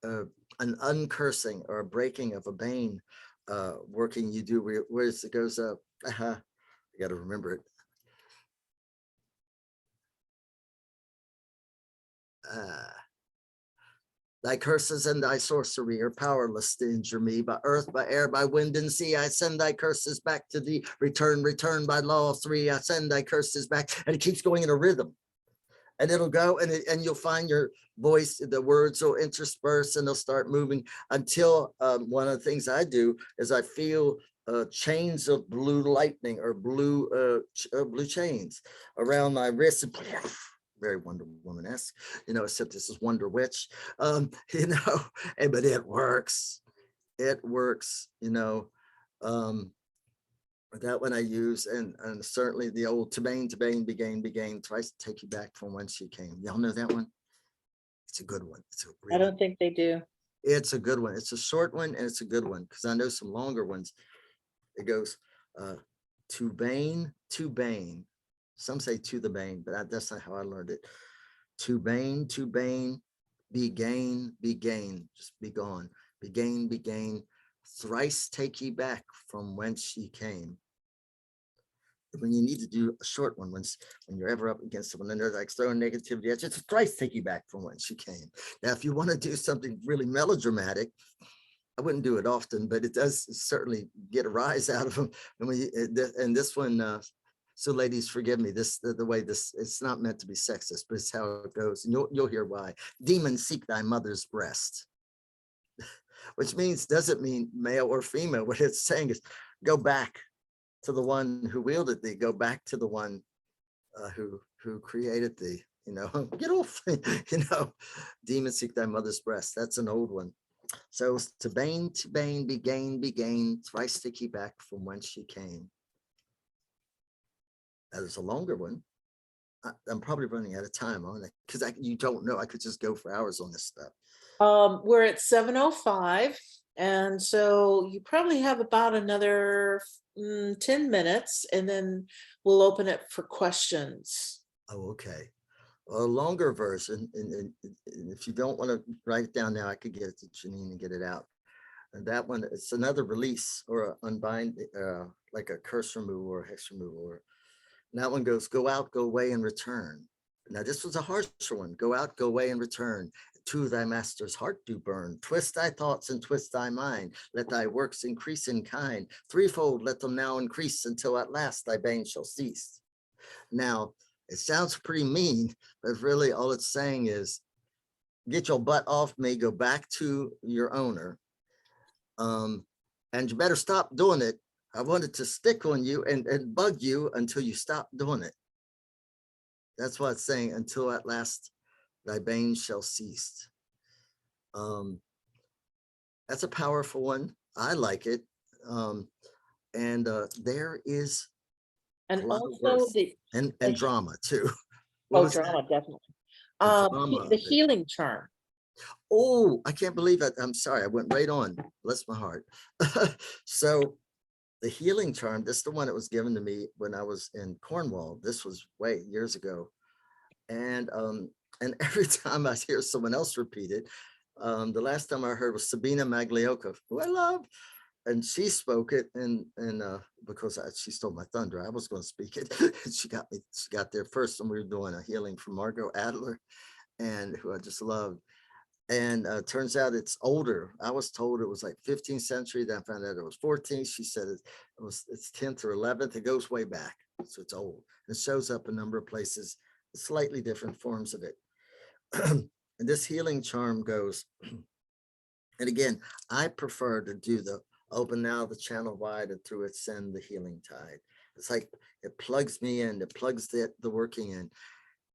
an uncursing or a breaking of a bane working you do where it goes up. I got to remember it. Thy curses and thy sorcery are powerless to injure me. By earth, by air, by wind and sea, I send thy curses back to thee. Return by law of three, I send thy curses back. And it keeps going in a rhythm. And it'll go and you'll find your voice, the words will intersperse and they'll start moving until one of the things I do is I feel chains of blue lightning or blue chains around my wrist. Very Wonder Woman-esque, you know, except this is Wonder Witch, you know, but it works, you know, that one I use, and certainly the old to bane, begain, twice to take you back from whence you came. Y'all know that one? It's a good one. I don't think they do. It's a good one. It's a short one and it's a good one because I know some longer ones. It goes to bane. Some say to the bane, but that's not how I learned it. To bane, be gain, just be gone. Be gain, thrice take ye back from whence ye came. When you need to do a short one, when you're ever up against someone and they're like throwing negativity at you, it's thrice take you back from whence you came. Now, if you want to do something really melodramatic, I wouldn't do it often, but it does certainly get a rise out of them. And this one, so ladies, forgive me, the way this, it's not meant to be sexist, but it's how it goes. And you'll hear why. Demon, seek thy mother's breast. Which means, doesn't mean male or female. What it's saying is go back to the one who wielded thee, go back to the one who created thee, you know, get off, you know, demon, seek thy mother's breast. That's an old one. So to bane, be gain, thrice take ye back from whence ye came. That is a longer one. I'm probably running out of time on it because you don't know. I could just go for hours on this stuff. We're at 7:05, and so you probably have about another 10 minutes, and then we'll open it for questions. Oh, okay. A longer version, and if you don't want to write it down now, I could get it to Janine and get it out. And that one, it's another release or a unbind, like a curse removal or hex removal. Or, and that one goes, go out, go away, and return. Now this was a harsher one. Go out, go away, and return. To thy master's heart do burn. Twist thy thoughts and twist thy mind. Let thy works increase in kind. Threefold, let them now increase until at last thy bane shall cease. Now, it sounds pretty mean, but really all it's saying is, get your butt off me, go back to your owner. And you better stop doing it. I wanted to stick on you and bug you until you stop doing it. That's what it's saying, until at last thy bane shall cease. That's a powerful one. I like it. And there is And a lot of also worth the, and the- drama too. What oh, was that? drama, definitely. The drama The of it. healing charm. Oh, I can't believe it. I'm sorry. I went right on. Bless my heart. So the healing charm, this is the one that was given to me when I was in Cornwall. This was way years ago. And every time I hear someone else repeat it, the last time I heard was Sabina Maglioka, who I love. And she spoke it, and because she stole my thunder, I was going to speak it. She got there first, and we were doing a healing for Margot Adler, and who I just loved. And turns out it's older. I was told it was like 15th century. Then I found out it was 14th. She said it's 10th or 11th. It goes way back, so it's old. It shows up a number of places, slightly different forms of it. And this healing charm goes, and again, I prefer to do the open now the channel wide and through it send the healing tide. It's like it plugs me in, it plugs the working in.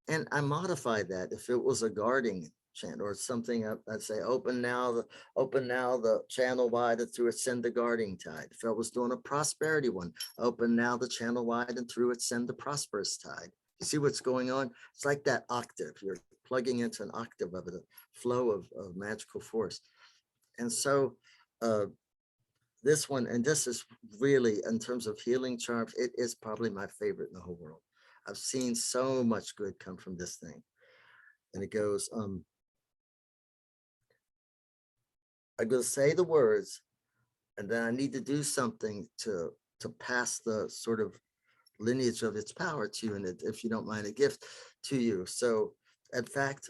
And I modify that. If it was a guarding chant or something, I'd say open now the channel wide and through it send the guarding tide. If I was doing a prosperity one, open now the channel wide and through it send the prosperous tide. You see what's going on? It's like that octave. You're plugging into an octave of it, a flow of magical force. And so this one, and this is really, in terms of healing charms, it is probably my favorite in the whole world. I've seen so much good come from this thing. And it goes, I'm going to say the words, and then I need to do something to pass the sort of lineage of its power to you, and if you don't mind, a gift to you. So in fact,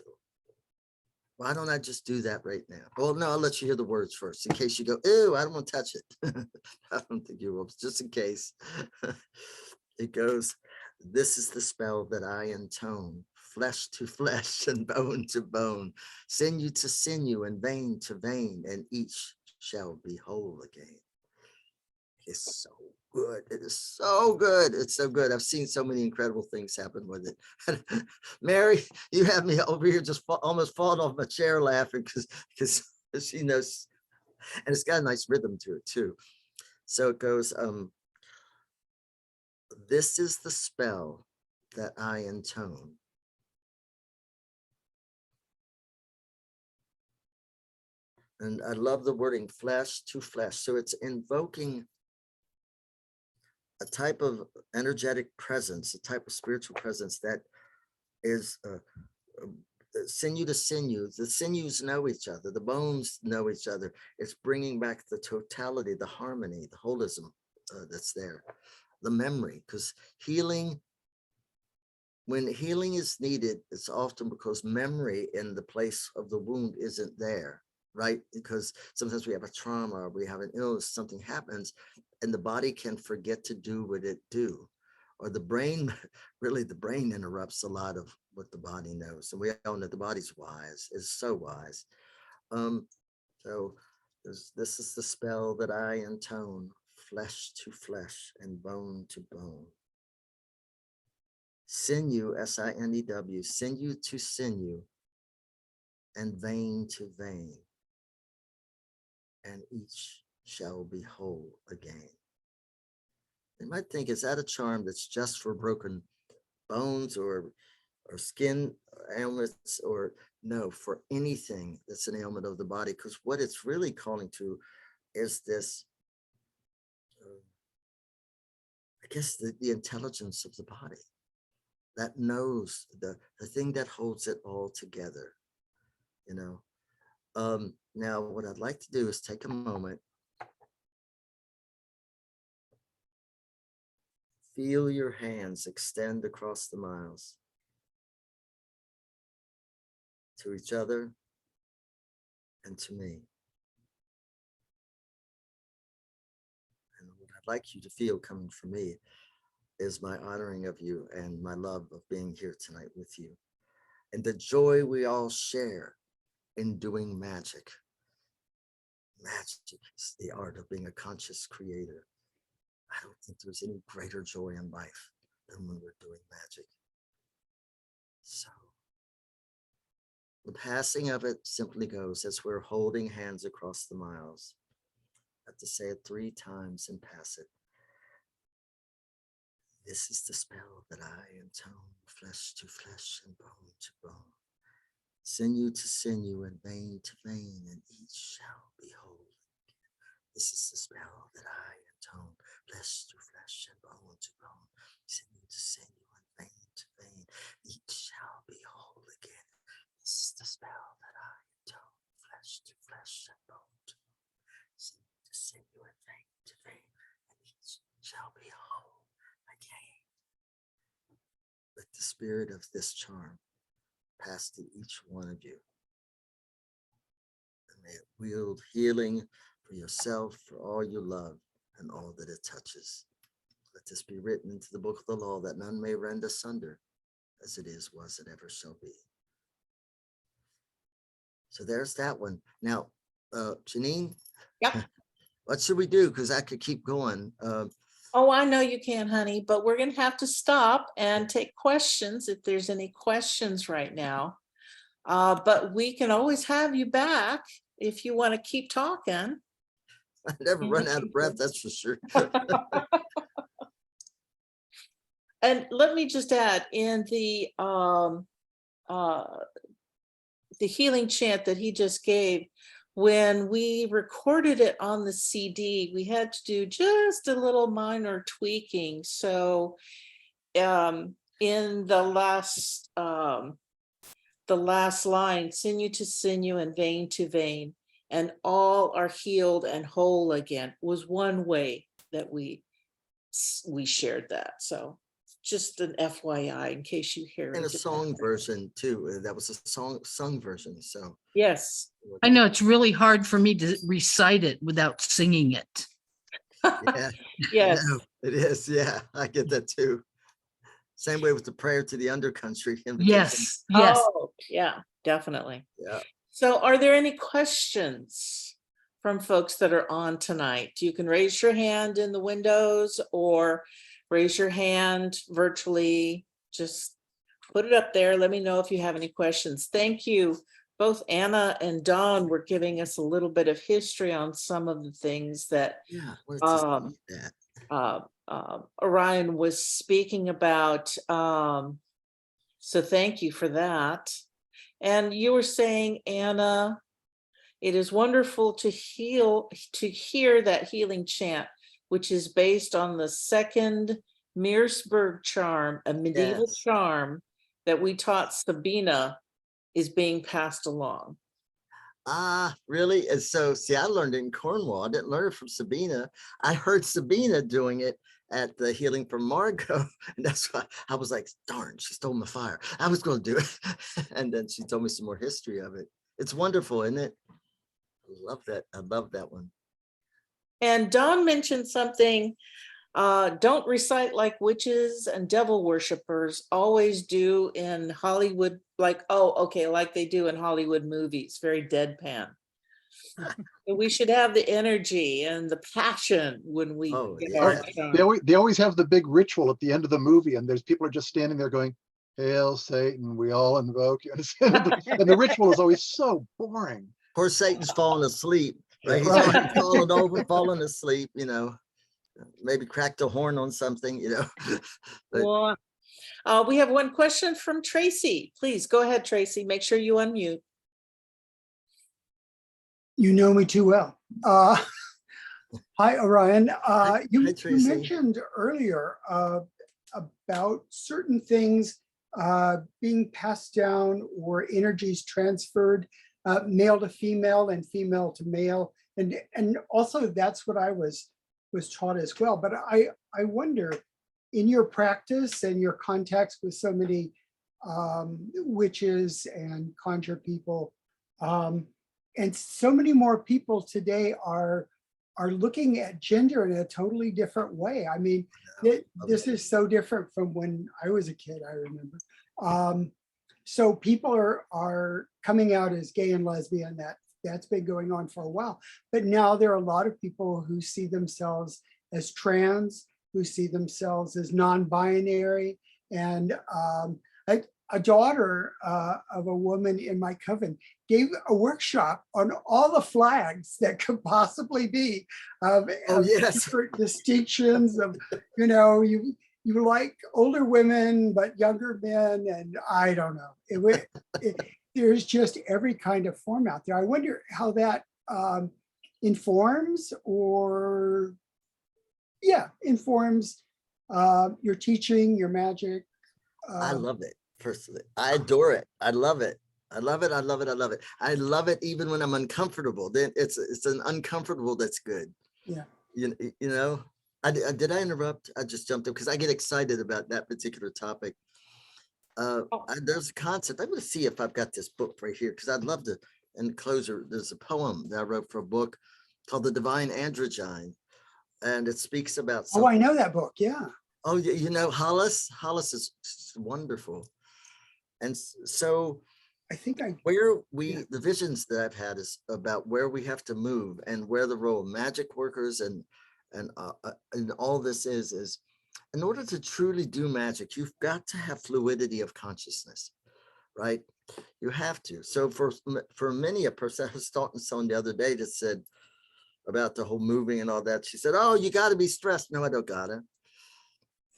why don't I just do that right now? Well, no, I'll let you hear the words first in case you go, ew, I don't want to touch it. I don't think you will, just in case. It goes, this is the spell that I intone, flesh to flesh and bone to bone, sinew to sinew and vein to vein, and each shall be whole again. It's so good. It is so good. It's so good. I've seen so many incredible things happen with it. Mary, you have me over here just almost falling off my chair laughing because she knows, and it's got a nice rhythm to it too. So it goes, this is the spell that I intone. And I love the wording flesh to flesh. So it's invoking a type of energetic presence, a type of spiritual presence that is sinew to sinew. The sinews know each other, the bones know each other. It's bringing back the totality, the harmony, the holism that's there, the memory, because healing, when healing is needed, it's often because memory in the place of the wound isn't there, right? Because sometimes we have a trauma, or we have an illness, something happens, and the body can forget to do what it do. Or the brain, really the brain interrupts a lot of what the body knows. And we all know the body's wise, it's so wise. So this is the spell that I intone, flesh to flesh and bone to bone. Sinew, S-I-N-E-W, sinew to sinew and vein to vein, and each shall be whole again. You might think, is that a charm that's just for broken bones or skin ailments? Or no, for anything that's an ailment of the body, because what it's really calling to is this, I guess, the intelligence of the body that knows the thing that holds it all together, you know. Now, what I'd like to do is take a moment. Feel your hands extend across the miles to each other and to me. And what I'd like you to feel coming from me is my honoring of you and my love of being here tonight with you, and the joy we all share in doing magic. Magic is the art of being a conscious creator. I don't think there's any greater joy in life than when we're doing magic. So the passing of it simply goes as we're holding hands across the miles. I have to say it 3 times and pass it. This is the spell that I intone, flesh to flesh and bone to bone, sinew to sinew and vein to vein, and each shall be whole. This is the spell that I intone, flesh to flesh and bone to bone, sinew to sinew and vein to vein, each shall be whole again. This is the spell that I intone, flesh to flesh and bone to bone, sinew to sinew and vein to vein, and each shall be whole again. Let the spirit of this charm pass to each one of you, and may it wield healing for yourself, for all you love, and all that it touches. Let this be written into the book of the law, that none may rend asunder, as it is, was, and ever shall be. So there's that one. Now, Janine, Yep. what should we do? Because I could keep going. Oh, I know you can, honey, but we're gonna have to stop and take questions if there's any questions right now. But we can always have you back if you want to keep talking. I never in run the out of breath, future. that's for sure. And let me just add, in the healing chant that he just gave, when we recorded it on the CD, we had to do just a little minor tweaking. So in the last line, sinew to sinew and vein to vein, and all are healed and whole again, was one way that we shared that. So just an FYI in case you hear And a it. song version too. That was a sung version. So Yes. I know it's really hard for me to recite it without singing it. yeah, Yes. no, it is. Yeah, I get that too. Same way with the prayer to the undercountry invitation. Yes, yes. Oh, yeah, definitely. Yeah. So are there any questions from folks that are on tonight? You can raise your hand in the windows or raise your hand virtually. Just put it up there. Let me know if you have any questions. Thank you. Both Anna and Dawn were giving us a little bit of history on some of the things that Yeah. I wanted to see that. Orion was speaking about. So thank you for that. And you were saying, Anna, it is wonderful to hear that healing chant, which is based on the second Meersburg charm, a medieval Yes. charm that we taught Sabina, is being passed along. Ah, really? And so, see, I learned it in Cornwall. I didn't learn it from Sabina. I heard Sabina doing it at the Healing from Margot. And that's why I was like, darn, she stole my fire. I was going to do it. And then she told me some more history of it. It's wonderful, isn't it? I love that. I love that one. And Dawn mentioned something, don't recite like witches and devil worshippers always do in Hollywood, like, oh, okay, like they do in Hollywood movies, very deadpan. We should have the energy and the passion when we Oh, get yeah. our They always have the big ritual at the end of the movie, and there's people are just standing there going, "Hail Satan, we all invoke you." And the ritual is always so boring. Poor Satan's falling asleep, right? He's Right. already fallen over, falling asleep, maybe cracked a horn on something, But Well, we have one question from Tracy. Please go ahead, Tracy. Make sure you unmute. You know me too well. Hi, Orion. You Tracy. mentioned earlier about certain things being passed down or energies transferred male to female and female to male. And also that's what I was taught as well. But I wonder, in your practice and your contacts with so many witches and conjure people, and so many more people today are looking at gender in a totally different way. I mean, this is so different from when I was a kid, I remember. So people are coming out as gay and lesbian. That's been going on for a while. But now there are a lot of people who see themselves as trans, who see themselves as non-binary. And a daughter of a woman in my coven gave a workshop on all the flags that could possibly be of yes. different distinctions of, you like older women, but younger men, and I don't know. There's just every kind of form out there. I wonder how that informs your teaching, your magic. I love it. Personally, I adore it. I love it. I love it. I love it. I love it. I love it even when I'm uncomfortable. Then it's an uncomfortable that's good. Yeah. You know. Did I interrupt? I just jumped up because I get excited about that particular topic. There's a concept. I'm going to see if I've got this book right here because I'd love to. In the closer, there's a poem that I wrote for a book called "The Divine Androgyne," and it speaks about. Oh, I know that book. Yeah. Oh, you know Hollis. Hollis is wonderful. And so I think the visions that I've had is about where we have to move and where the role of magic workers and all this is in order to truly do magic, you've got to have fluidity of consciousness, right? You have to. So for many a person, I was talking to someone the other day that said about the whole moving and all that. She said, "Oh, you got to be stressed." No, I don't gotta.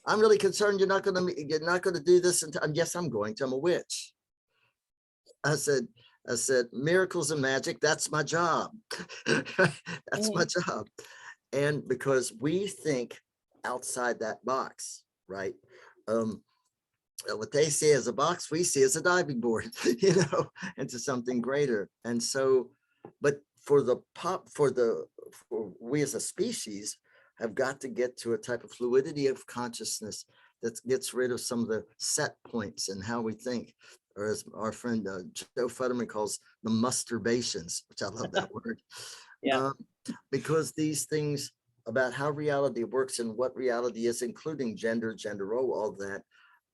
I'm really concerned you're not going to do this. And yes, I'm going to. I'm a witch. I said, miracles and magic. That's my job. That's my job. And because we think outside that box, right? What they see as a box, we see as a diving board, into something greater. And so, but for we as a species, have got to get to a type of fluidity of consciousness that gets rid of some of the set points and how we think, or as our friend Joe Futterman calls the masturbations, which I love that word. Yeah. Because these things about how reality works and what reality is, including gender role, all that,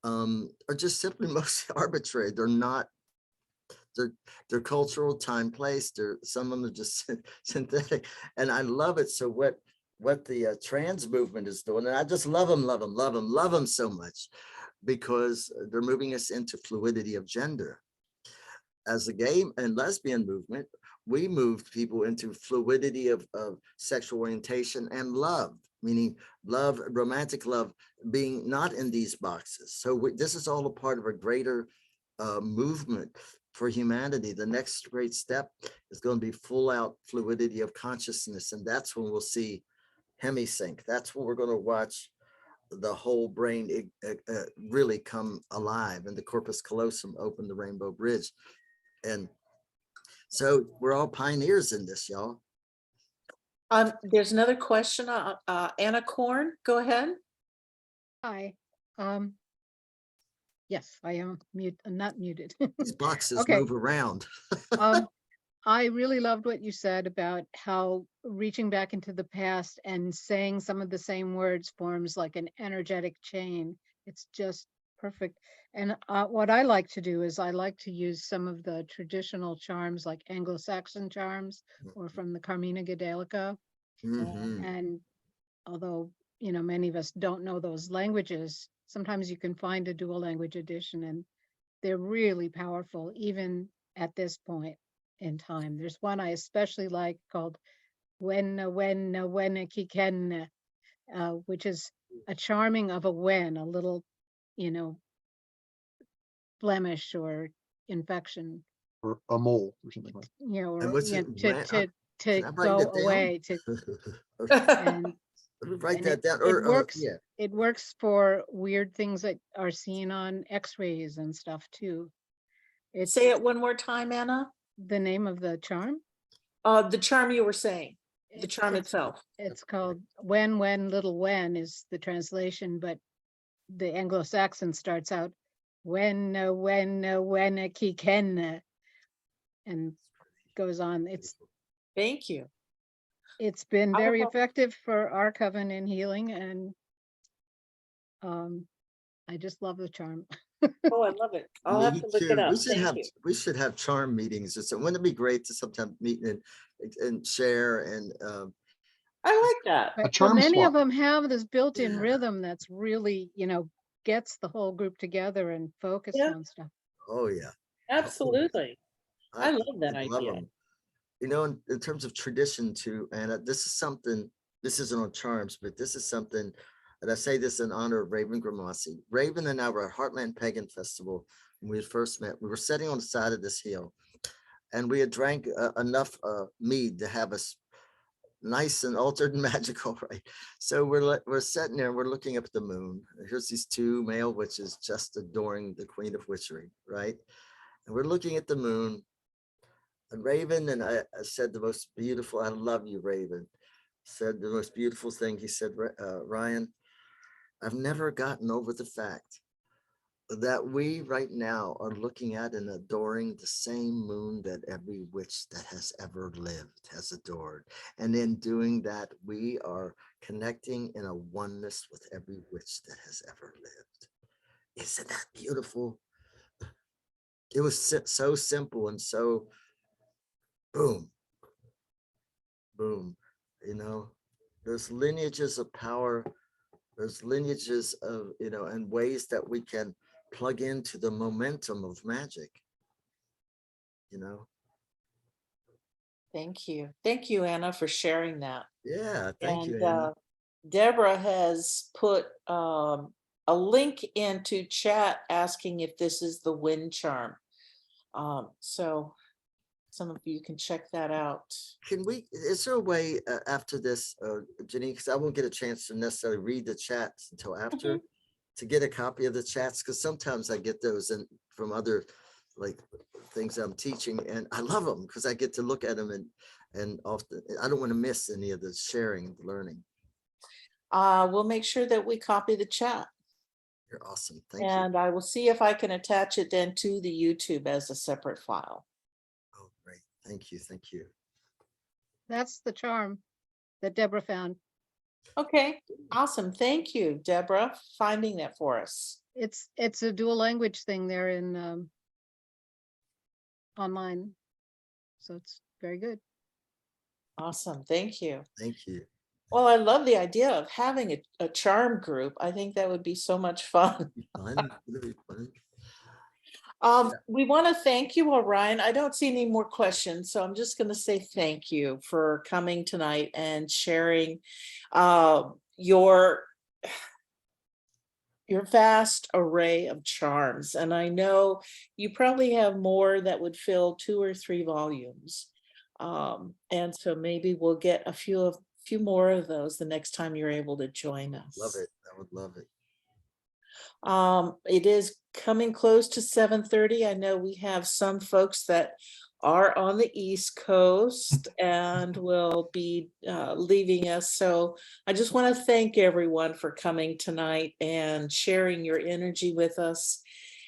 are just simply mostly arbitrary. They're not. They're cultural, time, place. Some of them are just synthetic, and I love it. So what the trans movement is doing, and I just love them so much, because they're moving us into fluidity of gender. As a gay and lesbian movement, we moved people into fluidity of sexual orientation and love, meaning love, romantic love, being not in these boxes. So this is all a part of a greater movement for humanity. The next great step is going to be full out fluidity of consciousness, and that's when we'll see hemisync. That's when we're going to watch the whole brain really come alive, and the corpus callosum open the rainbow bridge. And so we're all pioneers in this, y'all. There's another question. Anna Korn, go ahead. Hi. Yes, I am not muted. These boxes Okay. move around. I really loved what you said about how reaching back into the past and saying some of the same words forms like an energetic chain. It's just perfect. And what I like to do is I like to use some of the traditional charms, like Anglo-Saxon charms or from the Carmina Gadelica. And although, many of us don't know those languages, sometimes you can find a dual language edition, and they're really powerful, even at this point in time. There's one I especially like called Kiken, which is a charming of a wen, a little, blemish or infection, Or a mole or something like that. And what's it? to Can I write go that down? away to and Let me write and that down. it works. Yeah. It works for weird things that are seen on X-rays and stuff too. Say it one more time, Anna. the name of the charm? The charm you were saying, the It's- charm it's- itself. It's called When, Little When is the translation, but the Anglo-Saxon starts out when a kiken and goes on. Thank you. It's been I very will- effective for our coven in healing, and I just love the charm. Oh, I love it. I'll have Me to look it too. up. We should Thank have, you. we should have charm meetings. Or so wouldn't it be great to sometimes meet and share and, I like that. But charm many of swap. them have this built-in Yeah. rhythm that's really, gets the whole group together and focused Yeah. on stuff. oh yeah. Absolutely. I love that love idea. 'em. You know, in terms of tradition too, and this is something, this isn't on charms, but this is something, and I say this in honor of Raven Grimassi. Raven and I were at Heartland Pagan Festival when we first met. We were sitting on the side of this hill, and we had drank enough mead to have us nice and altered and magical, right? So we're sitting there, we're looking up at the moon. Here's these two male witches just adoring the Queen of Witchery, right? And we're looking at the moon. And Raven, and I said the most beautiful, I love you, Raven, said the most beautiful thing. He said, Ryan, I've never gotten over the fact that we right now are looking at and adoring the same moon that every witch that has ever lived has adored. And in doing that, we are connecting in a oneness with every witch that has ever lived. Isn't that beautiful? It was so simple and so boom, boom. There's lineages of power. There's lineages of, and ways that we can plug into the momentum of magic. Thank you. Thank you, Anna, for sharing that. Yeah, thank you, And Anna. Deborah has put a link into chat asking if this is the wind charm. So some of you can check that out. Is there a way after this, Janine, because I won't get a chance to necessarily read the chats until after, to get a copy of the chats? Because sometimes I get those from other like things I'm teaching, and I love them because I get to look at them and often I don't want to miss any of the sharing, the learning. We'll make sure that we copy the chat. You're awesome. Thank you. And I will see if I can attach it then to the YouTube as a separate file. Oh, great. Thank you. Thank you. That's the charm that Deborah found. Okay, awesome. Thank you, Deborah, finding that for us. It's a dual language thing there in online. So it's very good. Awesome. Thank you. Thank you. Well, I love the idea of having a charm group. I think that would be so much fun. Fun. It'll be fun. We want to thank you, Orion. I don't see any more questions, so I'm just going to say thank you for coming tonight and sharing your vast array of charms. And I know you probably have more that would fill 2 or 3 volumes. And so maybe we'll get a few more of those the next time you're able to join us. Love it. I would love it. It is coming close to 7:30. I know we have some folks that are on the East Coast and will be leaving us. So I just want to thank everyone for coming tonight and sharing your energy with us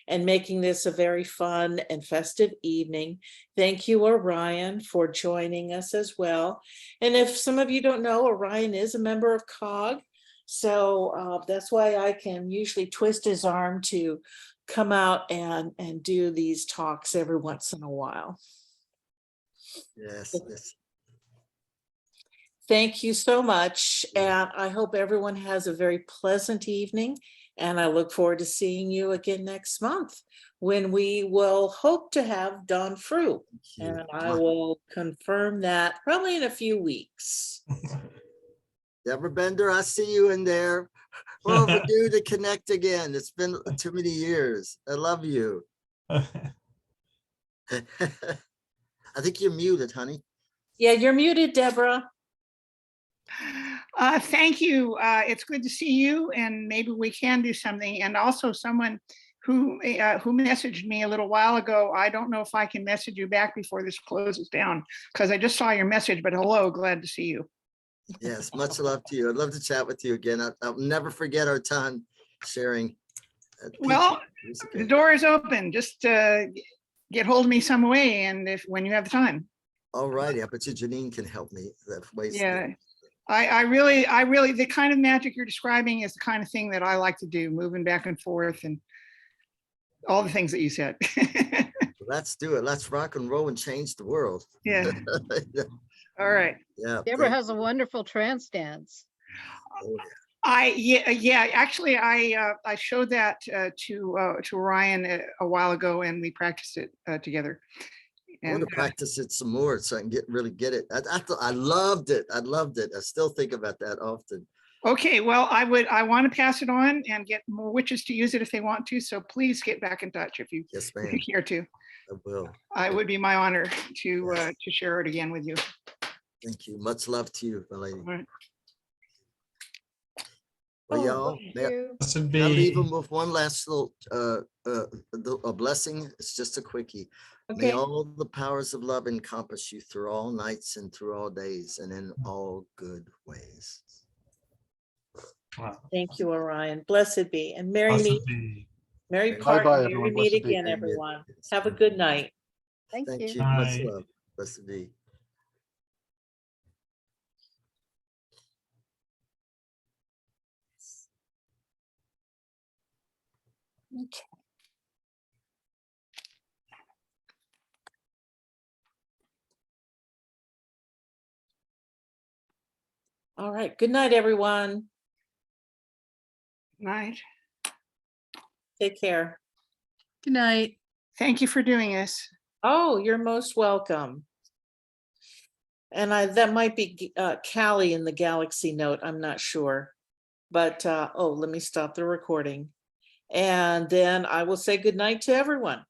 and making this a very fun and festive evening. Thank you, Orion, for joining us as well. And if some of you don't know, Orion is a member of COG. So that's why I can usually twist his arm to come out and do these talks every once in a while. Yes. Yes. Thank you so much. And I hope everyone has a very pleasant evening. And I look forward to seeing you again next month when we will hope to have Don Fruit. Thank you. And I will confirm that probably in a few weeks. Deborah Bender, I see you in there. We're overdue to connect again. It's been too many years. I love you. I think you're muted, honey. Yeah, you're muted, Deborah. Thank you. It's good to see you, and maybe we can do something. And also someone who messaged me a little while ago. I don't know if I can message you back before this closes down, because I just saw your message, but hello, glad to see you. Yes, much love to you. I'd love to chat with you again. I'll never forget our time sharing. at Well, Peach years the ago. door is open. Just get hold of me some way, and when you have the time. All righty. I bet you Janine can help me. That ways. Yeah. I really, the kind of magic you're describing is the kind of thing that I like to do, moving back and forth and all the things that you said. Let's do it. Let's rock and roll and change the world. Yeah. All right. Yeah. Deborah thank has a wonderful trance dance. you. Oh, yeah. Yeah. Actually, I showed that to Orion a while ago, and we practiced it together. I want And to practice it some more so I can really get it. I loved it. I loved it. I still think about that often. okay, well, I want to pass it on and get more witches to use it if they want to. So please get back in touch if you Yes, if you ma'am. care to. I will. It would be my honor Yes. to share it again with you. Thank you. Much love to you, my lady. All right. Well, Oh, y'all, Thank may you. Blessed I leave be. them with one last little a blessing. It's just a quickie. May Okay, all the powers of love encompass you through all nights and through all days and in all good ways. Wow. thank you, Orion. Blessed be. And Mary Blessed meet, be. Mary Bye-bye, part, Mary everyone. meet Blessed be. again, everyone. Have a good night. Thank Thank you. you. Much Bye. love. Blessed be. All right, good night, everyone. Night. Take care. Good night. Thank you for doing this. Oh, you're most welcome. And that might be Callie in the Galaxy note, I'm not sure. But oh, let me stop the recording. And then I will say good night to everyone.